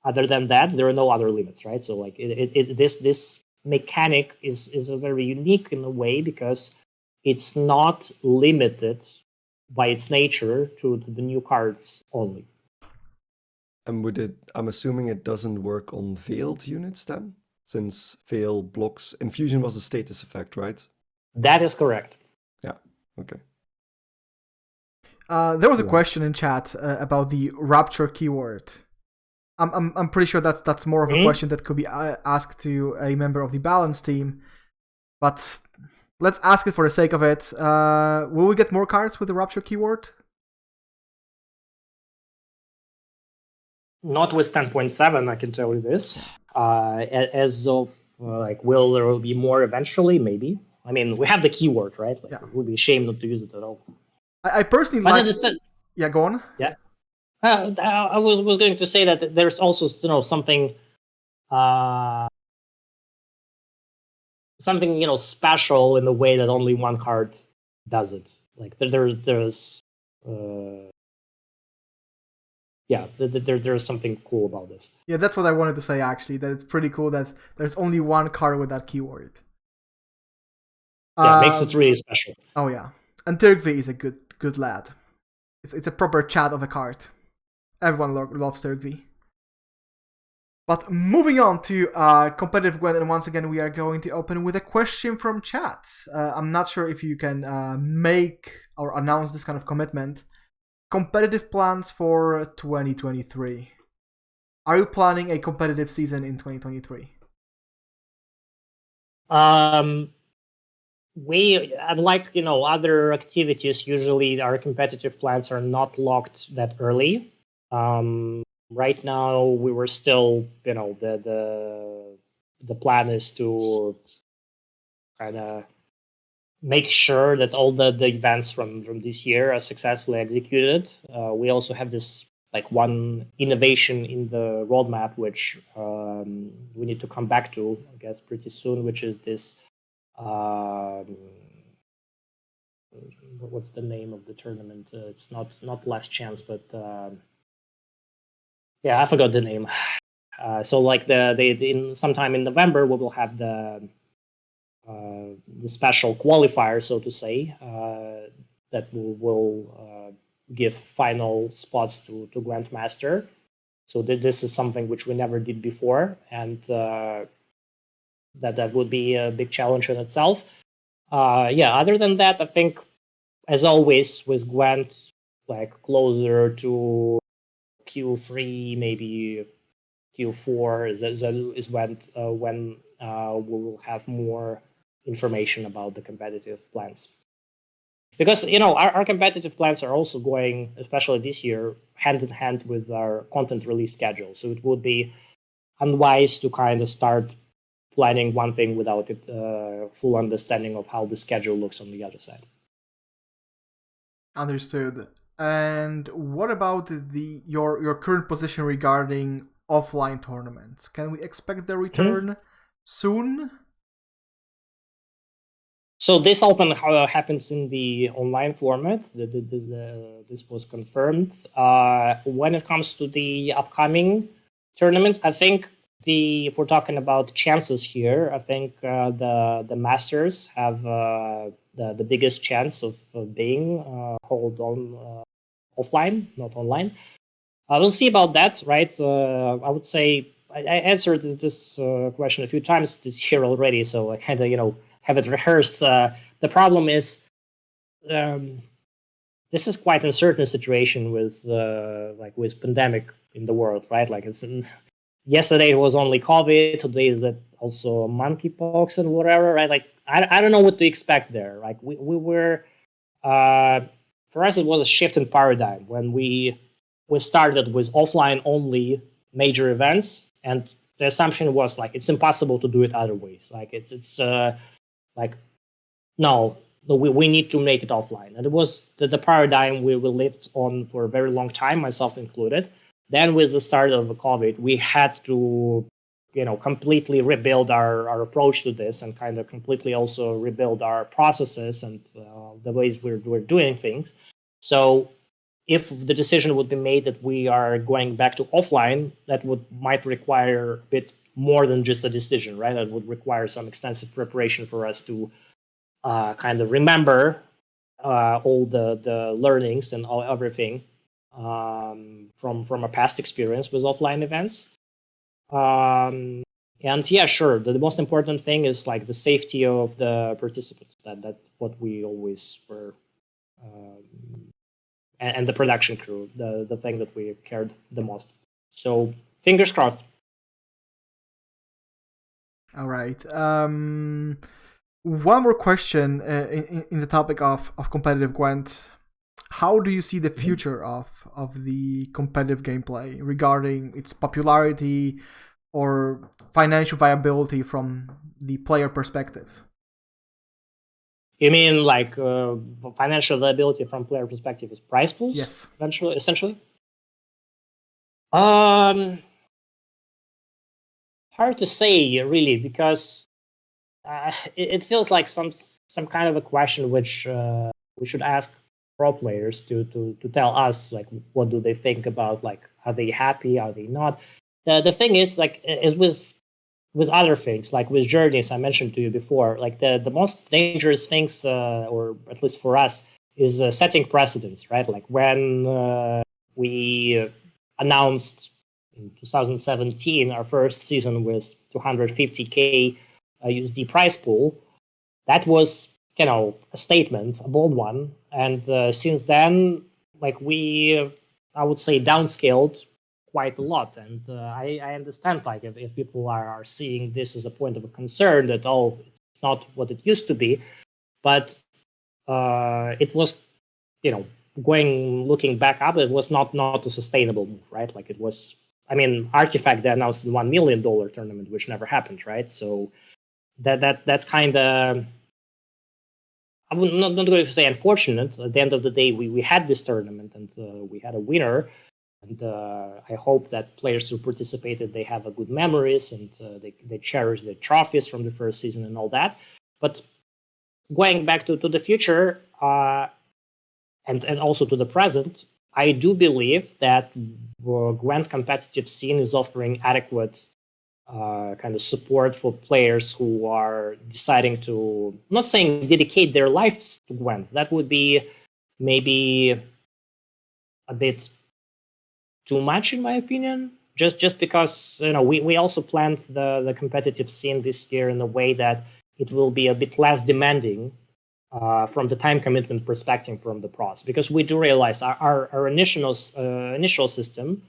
Other than that, there are no other limits, right? So like this mechanic is a very unique in a way because it's not limited by its nature to the new cards only. And I'm assuming it doesn't work on veiled units then, since veil blocks. Infusion was a status effect, right? That is correct. Yeah. Okay. There was a question in chat about the rapture keyword. I'm pretty sure that's more of a question that could be asked to a member of the balance team, but let's ask it for the sake of it. Will we get more cards with the rapture keyword? Not with 10.7, I can tell you this. As of will there be more eventually? Maybe. I mean, we have the keyword, right? Like, it would be a shame not to use it at all. I personally like. Yeah, go on. Yeah. I was going to say that there's also something something special in the way that only one card does it. Like there's something cool about this. Yeah, that's what I wanted to say actually. That it's pretty cool that there's only one card with that keyword. Yeah, it makes it really special. Oh yeah, and Turkvi is a good lad. It's a proper chat of a card. Everyone loves Turkey. But moving on to competitive Gwent, and once again we are going to open with a question from chat. I'm not sure if you can make or announce this kind of commitment. Competitive plans for 2023. Are you planning a competitive season in 2023? We, unlike other activities, usually our competitive plans are not locked that early. Right now, we were still, the plan is to kind of make sure that all the events from this year are successfully executed. We also have this one innovation in the roadmap, which we need to come back to, I guess, pretty soon, which is this. What's the name of the tournament? It's not Last Chance, but I forgot the name. So in sometime in November we will have the special qualifier, so to say, that will give final spots to Grandmaster. So this is something which we never did before, and that would be a big challenge in itself. Other than that, I think, as always with Gwent, closer to Q3, maybe Q4 is when we will have more information about the competitive plans. Because our competitive plans are also going, especially this year, hand in hand with our content release schedule. So it would be unwise to kind of start planning one thing without it full understanding of how the schedule looks on the other side. Understood. And what about your current position regarding offline tournaments? Can we expect the return soon? So this open happens in the online format. This was confirmed. When it comes to the upcoming tournaments, I think if we're talking about chances here, I think the Masters have the biggest chance of being held on offline, not online. We'll see about that, right? I would say I answered this question a few times this year already, so I kind of have it rehearsed. The problem is this is quite an uncertain situation with pandemic in the world, right? Yesterday it was only COVID, today is that also monkeypox and whatever, right? I don't know what to expect there. We were for us it was a shift in paradigm when we started with offline only major events, and the assumption was it's impossible to do it other ways. No, we need to make it offline, and it was the paradigm we lived on for a very long time, myself included. Then with the start of the COVID, we had to, completely rebuild our approach to this, and kind of completely also rebuild our processes and the ways we're doing things. So if the decision would be made that we are going back to offline, that might require a bit more than just a decision, right? That would require some extensive preparation for us to kind of remember all the learnings and everything from a past experience with offline events. And sure, the most important thing is the safety of the participants. That's what we always were, and the production crew, the thing that we cared the most. So fingers crossed. All right. One more question in the topic of competitive Gwent. How do you see the future of the competitive gameplay regarding its popularity or financial viability from the player perspective? You mean financial viability from player perspective is prize pools? Yes. Essentially. Hard to say really, because it feels like some kind of a question which we should ask pro players to tell us what do they think about, are they happy, are they not. The thing is with other things, with journeys I mentioned to you before, the most dangerous things, or at least for us, is setting precedents, right? Like when we announced in 2017 our first season with 250k USD prize pool, that was, you know, a statement, a bold one. And since then, like I would say, downscaled quite a lot. And I understand, like, if people are seeing this as a point of a concern that, oh, it's not what it used to be, but it was, you know, looking back up, it was not a sustainable move, right? Like, it was, I mean, Artifact, they announced the $1 million tournament, which never happened, right? So that's kind of, I'm not going to say unfortunate. At the end of the day, we had this tournament and we had a winner. And I hope that players who participated, they have a good memories and they cherish the trophies from the first season and all that. But going back to the future and also to the present, I do believe that Gwent competitive scene is offering adequate kind of support for players who are deciding to, I'm not saying dedicate their lives to Gwent. That would be maybe a bit too much, in my opinion. Just because, you know, we also planned the competitive scene this year in a way that it will be a bit less demanding from the time commitment perspective from the pros, because we do realize our initial system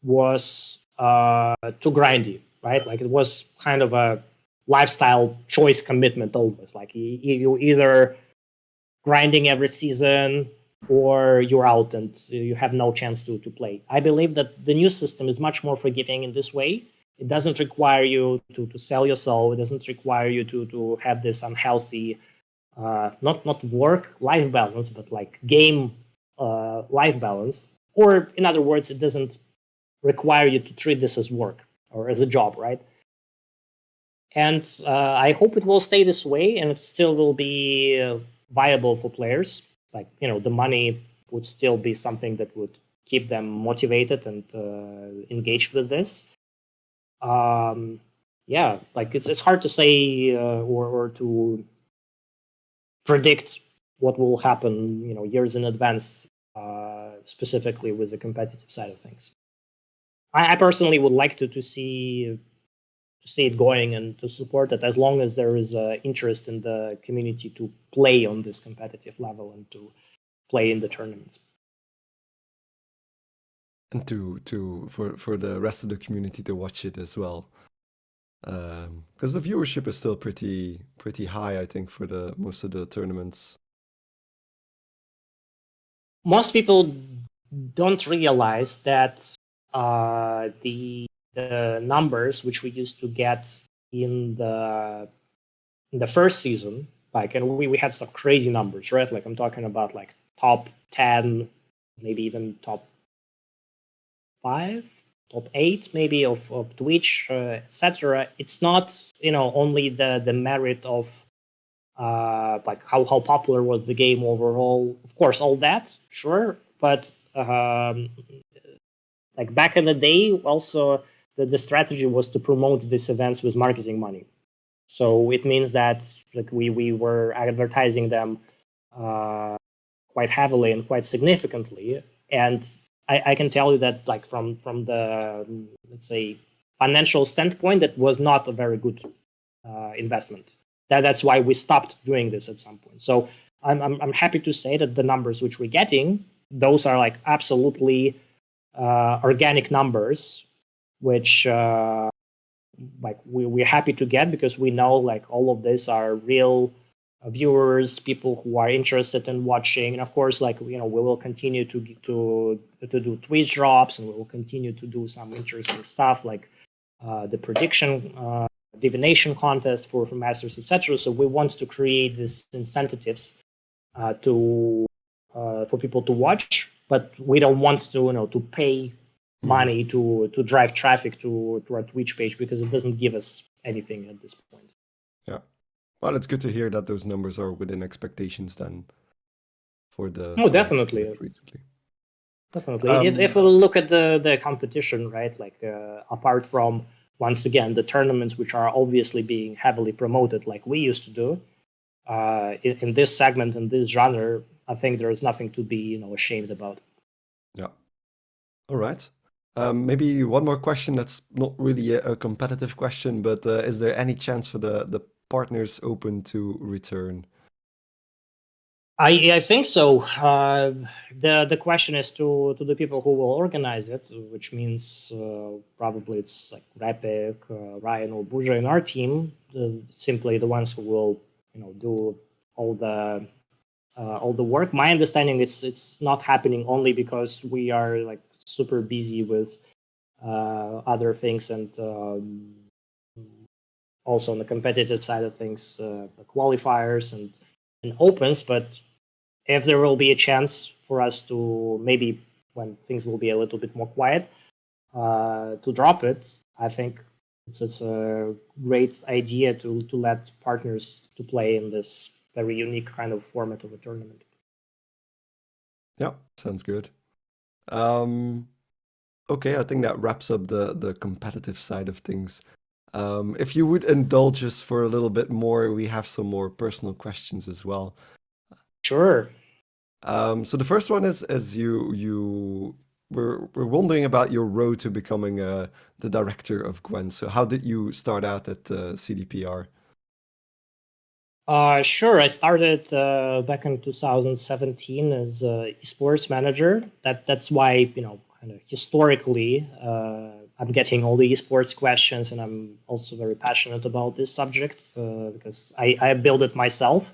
was too grindy, right? Like, it was kind of a lifestyle choice commitment almost. Like, you either grinding every season or you're out and you have no chance to play. I believe that the new system is much more forgiving in this way. It doesn't require you to sell your soul. It doesn't require you to have this unhealthy, not work-life balance, but like game life balance. Or in other words, it doesn't require you to treat this as work or as a job, right? And I hope it will stay this way, and it still will be viable for players. Like, you know, the money would still be something that would keep them motivated and engaged with this. Yeah, like it's hard to say or to predict what will happen, you know, years in advance, specifically with the competitive side of things. I personally would like to see it going and to support it, as long as there is interest in the community to play on this competitive level and to play in the tournaments. And for the rest of the community to watch it as well. Because the viewership is still pretty high, I think, for the most of the tournaments. Most people don't realize that the numbers which we used to get in the first season, like, and we had some crazy numbers, right? Like, I'm talking about like top 10, maybe even top 5, top 8 maybe of Twitch, etc. It's not, you know, only the merit of like how popular was the game overall. Of course, all that, sure, but like back in the day, also the strategy was to promote these events with marketing money. So it means that, like, we were advertising them quite heavily and quite significantly. And I can tell you that, like, from the, let's say, financial standpoint, that was not a very good investment. That's why we stopped doing this at some point. So I'm happy to say that the numbers which we're getting, those are like absolutely organic numbers, which like we're happy to get, because we know, like, all of this are real viewers, people who are interested in watching. And of course, like, you know, we will continue to do Twitch drops, and we will continue to do some interesting stuff like the prediction divination contest for masters, etc. So we want to create these incentives for people to watch, but we don't want to, you know, to pay money to drive traffic to our Twitch page, because it doesn't give us anything at this point. Yeah. Well, it's good to hear that those numbers are within expectations then for the... Oh, definitely. Recently. Definitely. If we look at the competition, right, like apart from, once again, the tournaments which are obviously being heavily promoted like we used to do, in this segment, in this genre, I think there is nothing to be ashamed about. Yeah. All right. Maybe one more question that's not really a competitive question, but is there any chance for the partners open to return? I think so. The question is to the people who will organize it, which means probably it's like Rapik, Ryan, or Buja in our team, simply the ones who will do all the work. My understanding is it's not happening only because we are like super busy with other things and also on the competitive side of things, the qualifiers and opens, but if there will be a chance for us to maybe when things will be a little bit more quiet to drop it, I think it's a great idea to let partners to play in this very unique kind of format of a tournament. Yeah, sounds good. Okay, I think that wraps up the competitive side of things. If you would indulge us for a little bit more, we have some more personal questions as well. Sure. So the first one is, as we're wondering about your road to becoming the director of Gwent. So how did you start out at CDPR? Sure. I started back in 2017 as esports manager. That's why kind of historically I'm getting all the esports questions, and I'm also very passionate about this subject because I built it myself.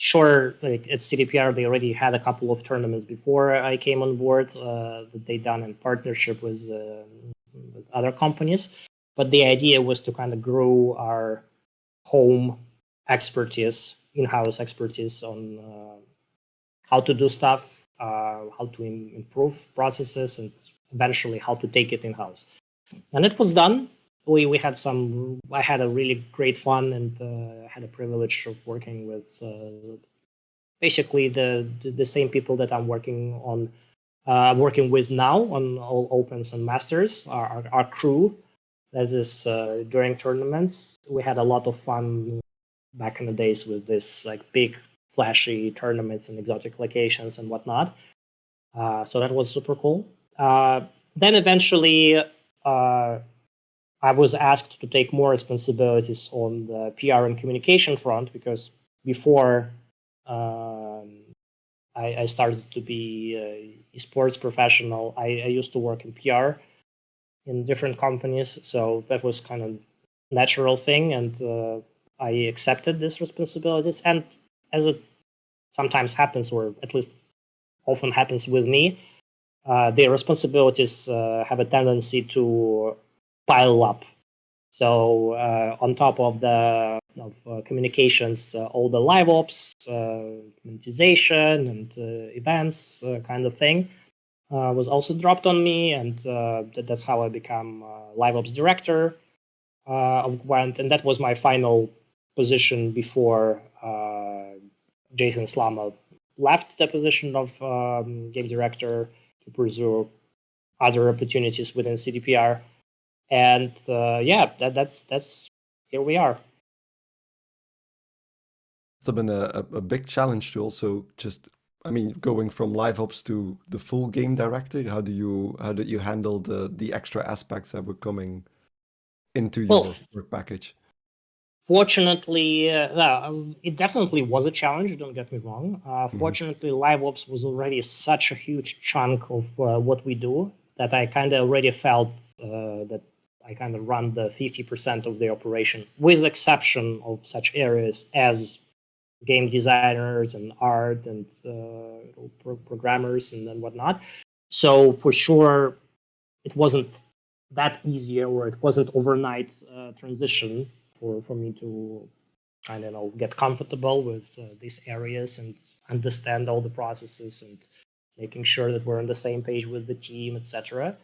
Sure, like at CDPR, they already had a couple of tournaments before I came on board that they done in partnership with other companies. But the idea was to kind of grow our home expertise, in-house expertise on how to do stuff, how to improve processes, and eventually how to take it in-house. And it was done. We had I had a really great fun and had a privilege of working with basically the same people that I'm working with now on all opens and masters. Our crew, that is during tournaments, we had a lot of fun back in the days with this like big flashy tournaments and exotic locations and whatnot. So that was super cool. Then eventually I was asked to take more responsibilities on the PR and communication front because before I started to be a sports professional, I used to work in PR in different companies. So that was kind of natural thing. And I accepted these responsibilities. And as it sometimes happens, or at least often happens with me, the responsibilities have a tendency to pile up. So on top of the communications, all the live ops, monetization, and events kind of thing was also dropped on me, and that's how I became live ops director of Gwent, and that was my final position before Jason Slama left the position of game director to pursue other opportunities within CDPR. And yeah, that's here we are. It's been a big challenge to also just, I mean, going from live ops to the full game director. How did you handle the extra aspects that were coming into your work package? Fortunately, it definitely was a challenge. Don't get me wrong. Fortunately, live ops was already such a huge chunk of what we do that I kind of already felt that I kind of run the 50% of the operation, with the exception of such areas as game designers and art and programmers and whatnot. So for sure, it wasn't that easy, or it wasn't overnight transition for me to kind of get comfortable with these areas and understand all the processes and making sure that we're on the same page with the team, etc.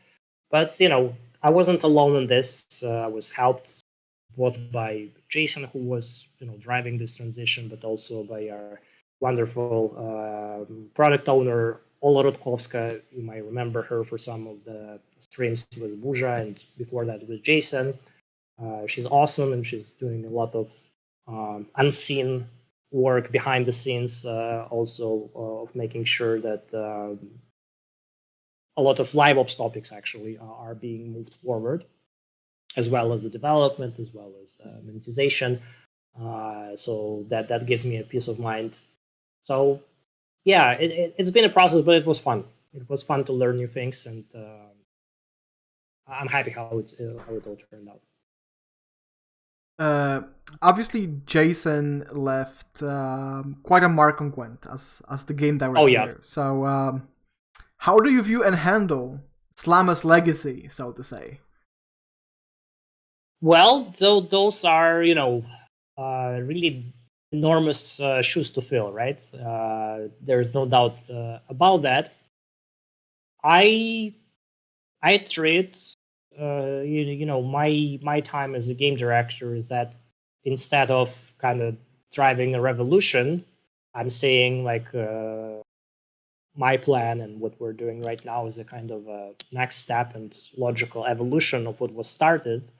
But I wasn't alone in this. I was helped both by Jason, who was driving this transition, but also by our wonderful product owner Ola Rutkovska. You might remember her for some of the streams with Buja, and before that with Jason. She's awesome, and she's doing a lot of unseen work behind the scenes, also of making sure that a lot of live ops topics actually are being moved forward, as well as the development, as well as the monetization. So that gives me a peace of mind. So yeah, it's been a process, but it was fun. It was fun to learn new things, and I'm happy how it all turned out. Obviously, Jason left quite a mark on Gwent as the game director. Oh yeah. So, how do you view and handle Slama's legacy, so to say? Well, those are really enormous shoes to fill, right? There's no doubt about that. I treat my time as a game director is that instead of kind of driving a revolution, I'm saying like my plan and what we're doing right now is a kind of a next step and logical evolution of what was started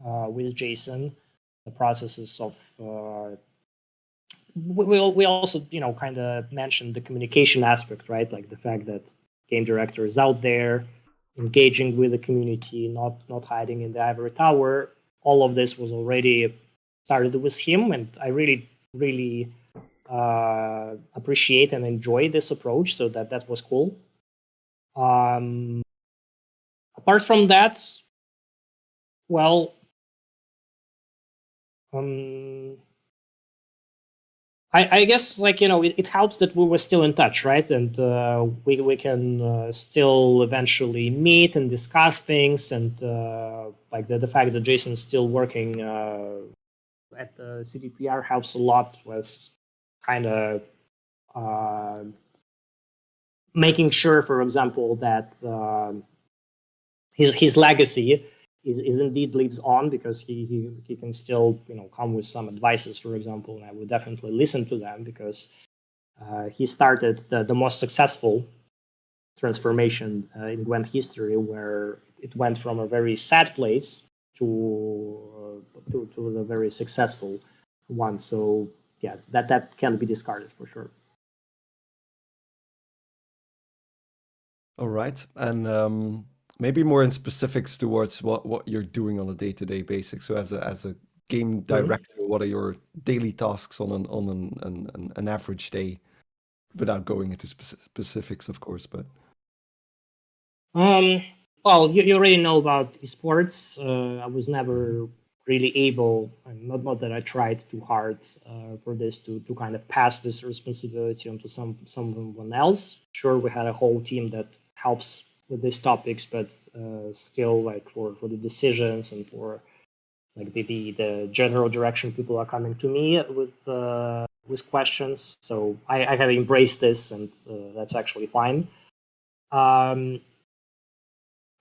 with Jason. The processes of we also kind of mentioned the communication aspect, right? Like the fact that game director is out there engaging with the community, not hiding in the ivory tower. All of this was already started with him, and I really appreciate and enjoy this approach. So that was cool. Apart from that, well, I guess like it helps that we were still in touch, right? And we can still eventually meet and discuss things, and like the fact that Jason's still working at the CDPR helps a lot with kind of making sure, for example, that his legacy is indeed lives on, because he can still come with some advices, for example, and I would definitely listen to them, because he started the most successful transformation in Gwent history, where it went from a very sad place to the very successful one. So yeah, that can't be discarded for sure. All right, and maybe more in specifics towards what you're doing on a day-to-day basis. So as a game director, what are your daily tasks on an average day, without going into specifics, of course, but well, you already know about esports. I was never really able, and not that I tried too hard for this to kind of pass this responsibility onto someone else. Sure, we had a whole team that helps with these topics, but still, like for the decisions and for like the general direction, people are coming to me with questions. So I have embraced this, and that's actually fine.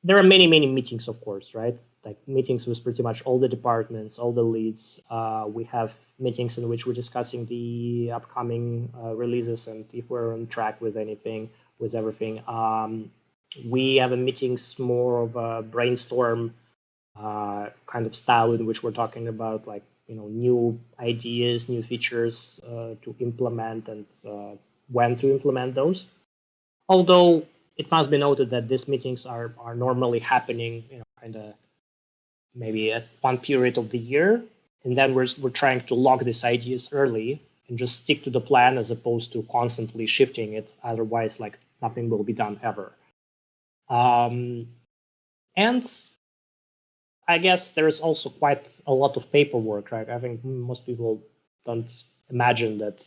There are many meetings, of course, right? Like meetings with pretty much all the departments, all the leads. We have meetings in which we're discussing the upcoming releases and if we're on track with anything, with everything. We have a meetings more of a brainstorm kind of style, in which we're talking about like new ideas, new features to implement, and when to implement those. Although it must be noted that these meetings are normally happening, kind of maybe at one period of the year, and then we're trying to lock these ideas early and just stick to the plan, as opposed to constantly shifting it. Otherwise, like nothing will be done ever. And I guess there's also quite a lot of paperwork, right? I think most people don't imagine that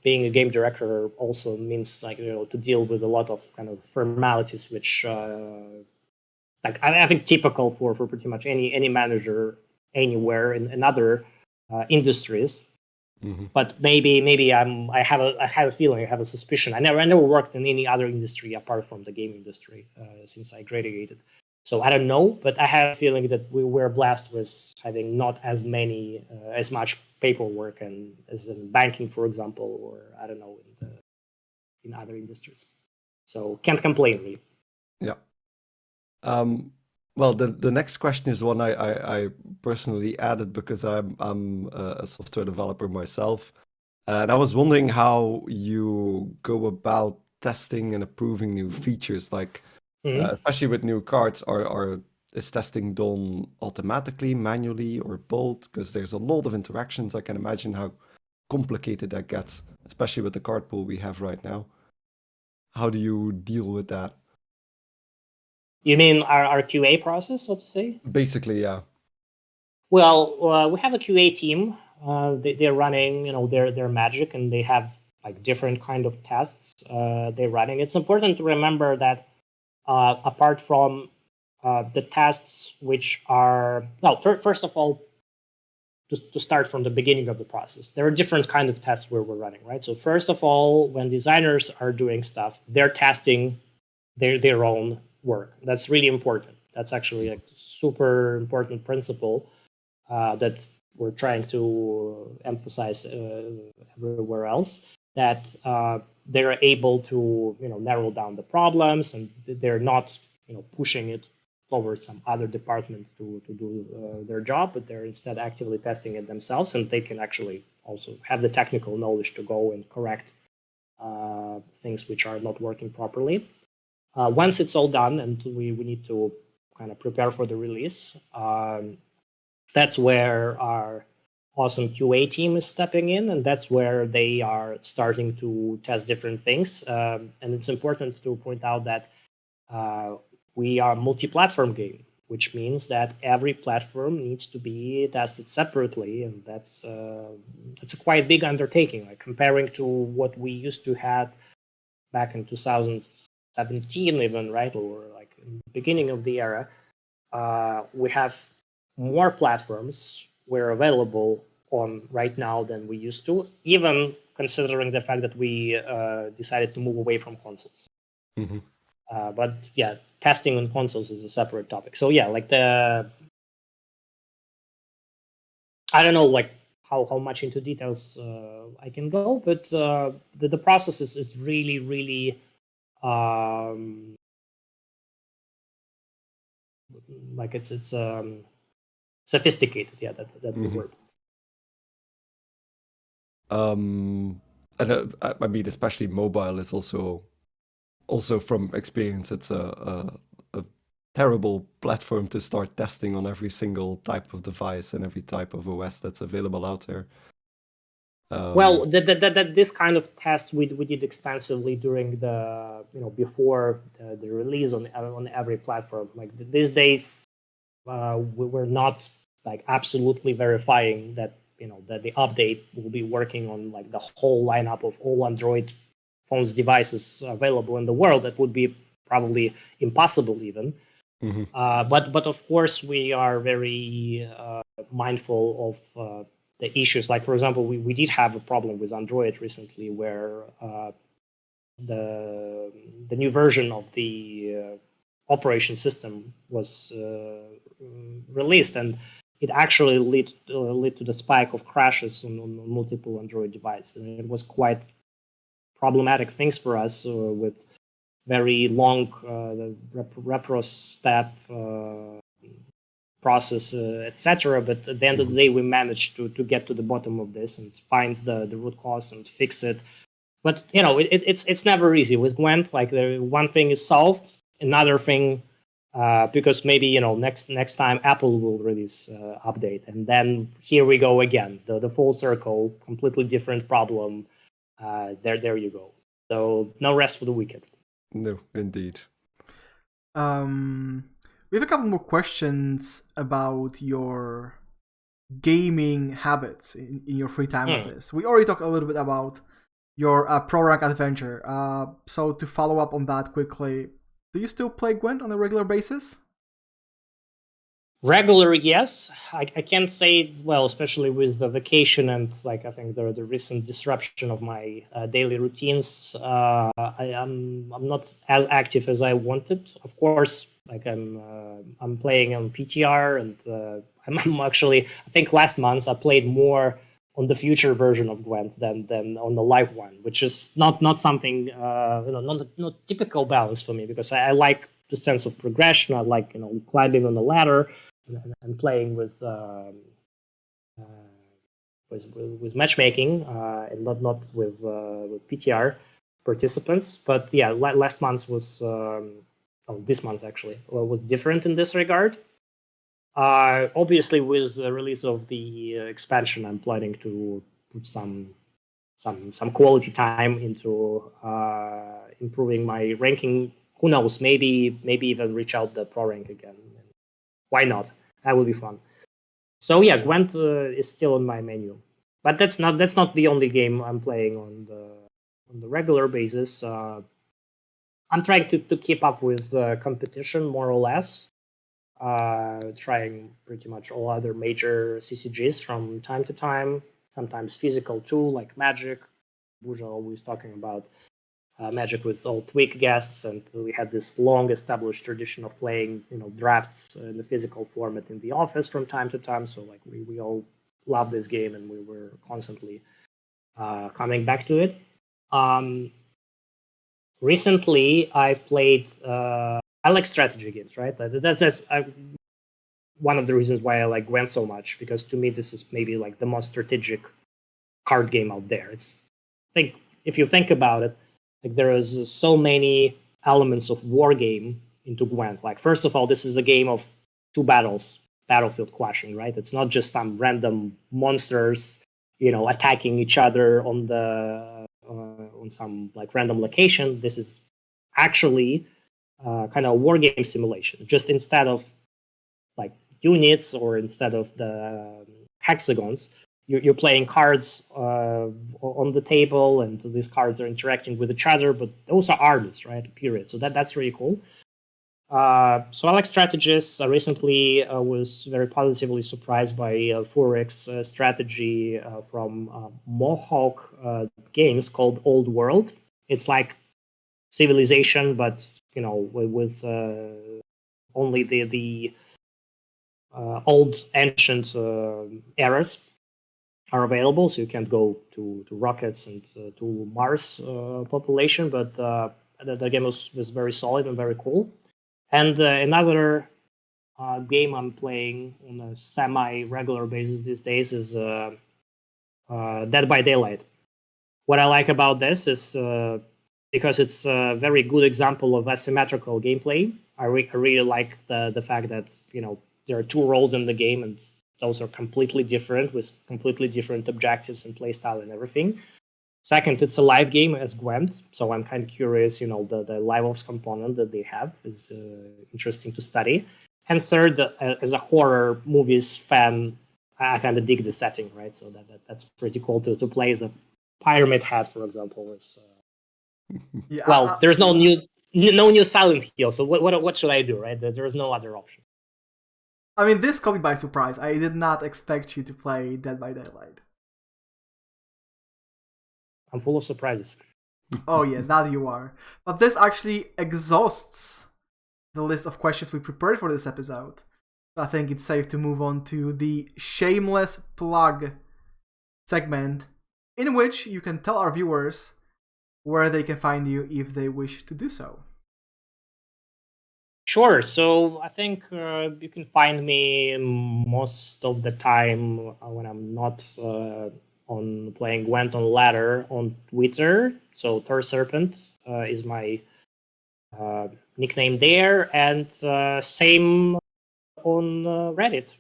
being a game director also means like to deal with a lot of kind of formalities, which like I think typical for pretty much any manager anywhere in other industries. Mm-hmm. But maybe I have a feeling, I have a suspicion. I never worked in any other industry apart from the game industry since I graduated. So I don't know, but I have a feeling that we were blessed with having not as much paperwork and as in banking, for example, or I don't know in other industries. So can't complain really. Yeah. Well, the next question is one I personally added because I'm a software developer myself, and I was wondering how you go about testing and approving new features, like Mhm. especially with new cards. Is testing done automatically, manually, or both? Because there's a lot of interactions. I can imagine how complicated that gets, especially with the card pool we have right now. How do you deal with that? You mean our QA process, so to say? Basically, yeah. Well, we have a QA team. They're running, their magic, and they have like different kind of tests they're running. It's important to remember that apart from the tests, which are first of all, to start from the beginning of the process, there are different kind of tests where we're running, right? So first of all, when designers are doing stuff, they're testing their own work. That's really important. That's actually a super important principle that we're trying to emphasize everywhere else. That they're able to narrow down the problems, and they're not pushing it towards some other department to do their job, but they're instead actively testing it themselves, and they can actually also have the technical knowledge to go and correct things which are not working properly. Once it's all done and we need to kind of prepare for the release, that's where our awesome QA team is stepping in, and that's where they are starting to test different things. And it's important to point out that we are a multi-platform game, which means that every platform needs to be tested separately, and that's a quite big undertaking. Like comparing to what we used to have back in 2017, even, right, or like in the beginning of the era, we have more platforms we're available on right now than we used to, even considering the fact that we decided to move away from consoles. Mm-hmm. But yeah, testing on consoles is a separate topic. So yeah, like I don't know like how much into details I can go, but the process is really, really like it's sophisticated. Yeah, that's the Mm-hmm. word. And I mean, especially mobile is also from experience, it's a terrible platform to start testing on every single type of device and every type of OS that's available out there. Well, this kind of test we did extensively during the before the release on every platform. Like these days, we're not like absolutely verifying that that the update will be working on like the whole lineup of all Android phones devices available in the world. That would be probably impossible even. Mm-hmm. But of course we are very mindful of the issues. Like for example, we did have a problem with Android recently where the new version of the operation system was released, and it actually led to the spike of crashes on multiple Android devices. And it was quite problematic things for us with very long repro step process, etc. But at the end of the day, we managed to get to the bottom of this and find the root cause and fix it. But it's never easy with Gwent. Like one thing is solved, another thing because maybe next time Apple will release update, and then here we go again, the full circle, completely different problem. There you go. So no rest for the wicked. No, indeed. We have a couple more questions about your gaming habits in your free time with this. We already talked a little bit about your pro rank adventure. So to follow up on that quickly, do you still play Gwent on a regular basis? Regular, yes. I can't say, well, especially with the vacation and like I think the recent disruption of my daily routines. I'm not as active as I wanted. Of course, like I'm playing on PTR, and I'm actually, I think last month I played more on the future version of Gwent than on the live one, which is not something not typical balance for me, because I like the sense of progression. I like climbing on the ladder and playing with matchmaking and not with PTR participants. But yeah, last month was this month actually was different in this regard. Obviously, with the release of the expansion, I'm planning to put some quality time into improving my ranking. Who knows? Maybe even reach out the pro rank again. Why not? That would be fun. So yeah, Gwent is still on my menu, but that's not the only game I'm playing on the regular basis. I'm trying to keep up with competition more or less. Trying pretty much all other major CCGs from time to time. Sometimes physical too, like Magic. Buja always talking about Magic with old week guests, and we had this long established tradition of playing, drafts in the physical format in the office from time to time. So like we all love this game, and we were constantly coming back to it. Recently, I've played. I like strategy games, right? That's one of the reasons why I like Gwent so much, because to me this is maybe like the most strategic card game out there. If you think about it, like there is so many elements of war game into Gwent. Like first of all, this is a game of two battlefield clashing, right? It's not just some random monsters, attacking each other on some like random location. This is actually kind of a war game simulation. Just instead of like units or instead of the hexagons, you're playing cards on the table, and these cards are interacting with each other, but those are armies, right? Period. So that's really cool. So I like strategists. Recently, I was very positively surprised by Furik's strategy from Mohawk Games called Old World. It's like Civilization, but with only the old ancient eras are available, so you can't go to rockets and to Mars population, but the game was very solid and very cool. And another game I'm playing on a semi-regular basis these days is Dead by Daylight. What I like about this is because it's a very good example of asymmetrical gameplay. I really like the fact that there are two roles in the game, and those are completely different with completely different objectives and playstyle and everything. Second, it's a live game as Gwent, so I'm kind of curious. The live ops component that they have is interesting to study. And third, as a horror movies fan, I kind of dig the setting, right? So that's pretty cool to play as a Pyramid Head, for example. Is Yeah, there's no new Silent Hill, so what should I do, right? There's no other option. I mean, this caught me by surprise. I did not expect you to play Dead by Daylight. I'm full of surprises. Oh yeah, that you are. But this actually exhausts the list of questions we prepared for this episode. So I think it's safe to move on to the shameless plug segment, in which you can tell our viewers where they can find you if they wish to do so. Sure. So I think you can find me most of the time when I'm not on playing Gwent on ladder on Twitter. So Thor Serpent is my nickname there, and same on Reddit.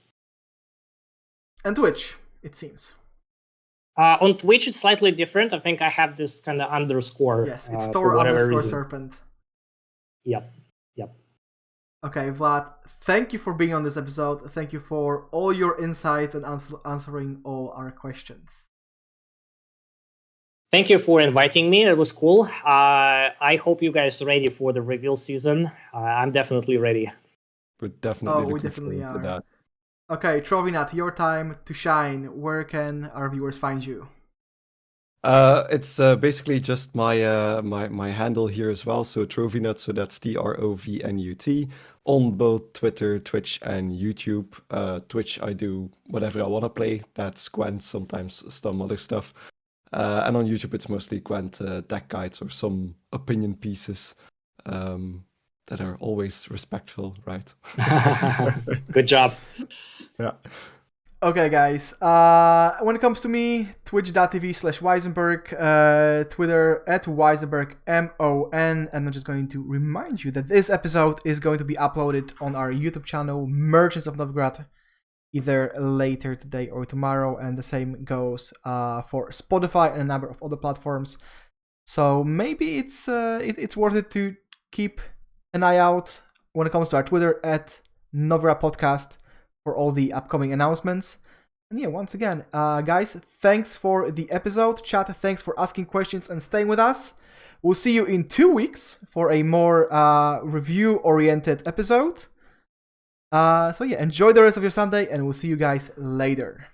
And Twitch, it seems. On Twitch, it's slightly different. I think I have this kind of underscore. Yes, it's for Thor whatever underscore reason. Serpent. Yep. Okay, Vlad, thank you for being on this episode. Thank you for all your insights and answering all our questions. Thank you for inviting me. It was cool. I hope you guys are ready for the reveal season. I'm definitely ready. We're definitely we looking definitely forward to are. that. Okay, Trovinat, your time to shine. Where can our viewers find you? It's basically just my handle here as well. So Trovinut, so that's TROVNUT on both Twitter, Twitch, and YouTube. Twitch, I do whatever I want to play. That's Gwent, sometimes some other stuff. And on YouTube, it's mostly Gwent deck guides or some opinion pieces. that are always respectful, right? Good job. Yeah. Okay, guys. When it comes to me, twitch.tv/Weisenberg, Twitter @WeisenbergMON, and I'm just going to remind you that this episode is going to be uploaded on our YouTube channel, Merchants of Novigrad, either later today or tomorrow, and the same goes for Spotify and a number of other platforms. So maybe it's worth it to keep an eye out when it comes to our Twitter @NovigradPodcast for all the upcoming announcements. And yeah, once again, guys, thanks for the episode. Chat, thanks for asking questions and staying with us. We'll see you in 2 weeks for a more review-oriented episode. So yeah, enjoy the rest of your Sunday, and we'll see you guys later.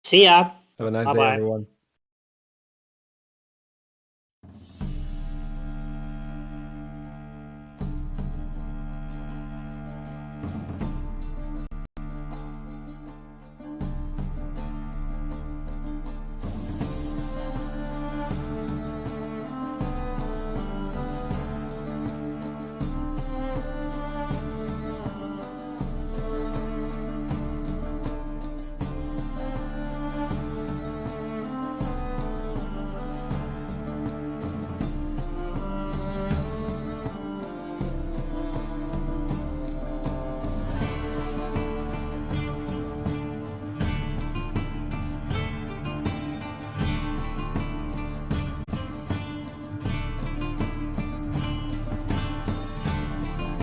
See ya. Have a nice day, Bye-bye. everyone.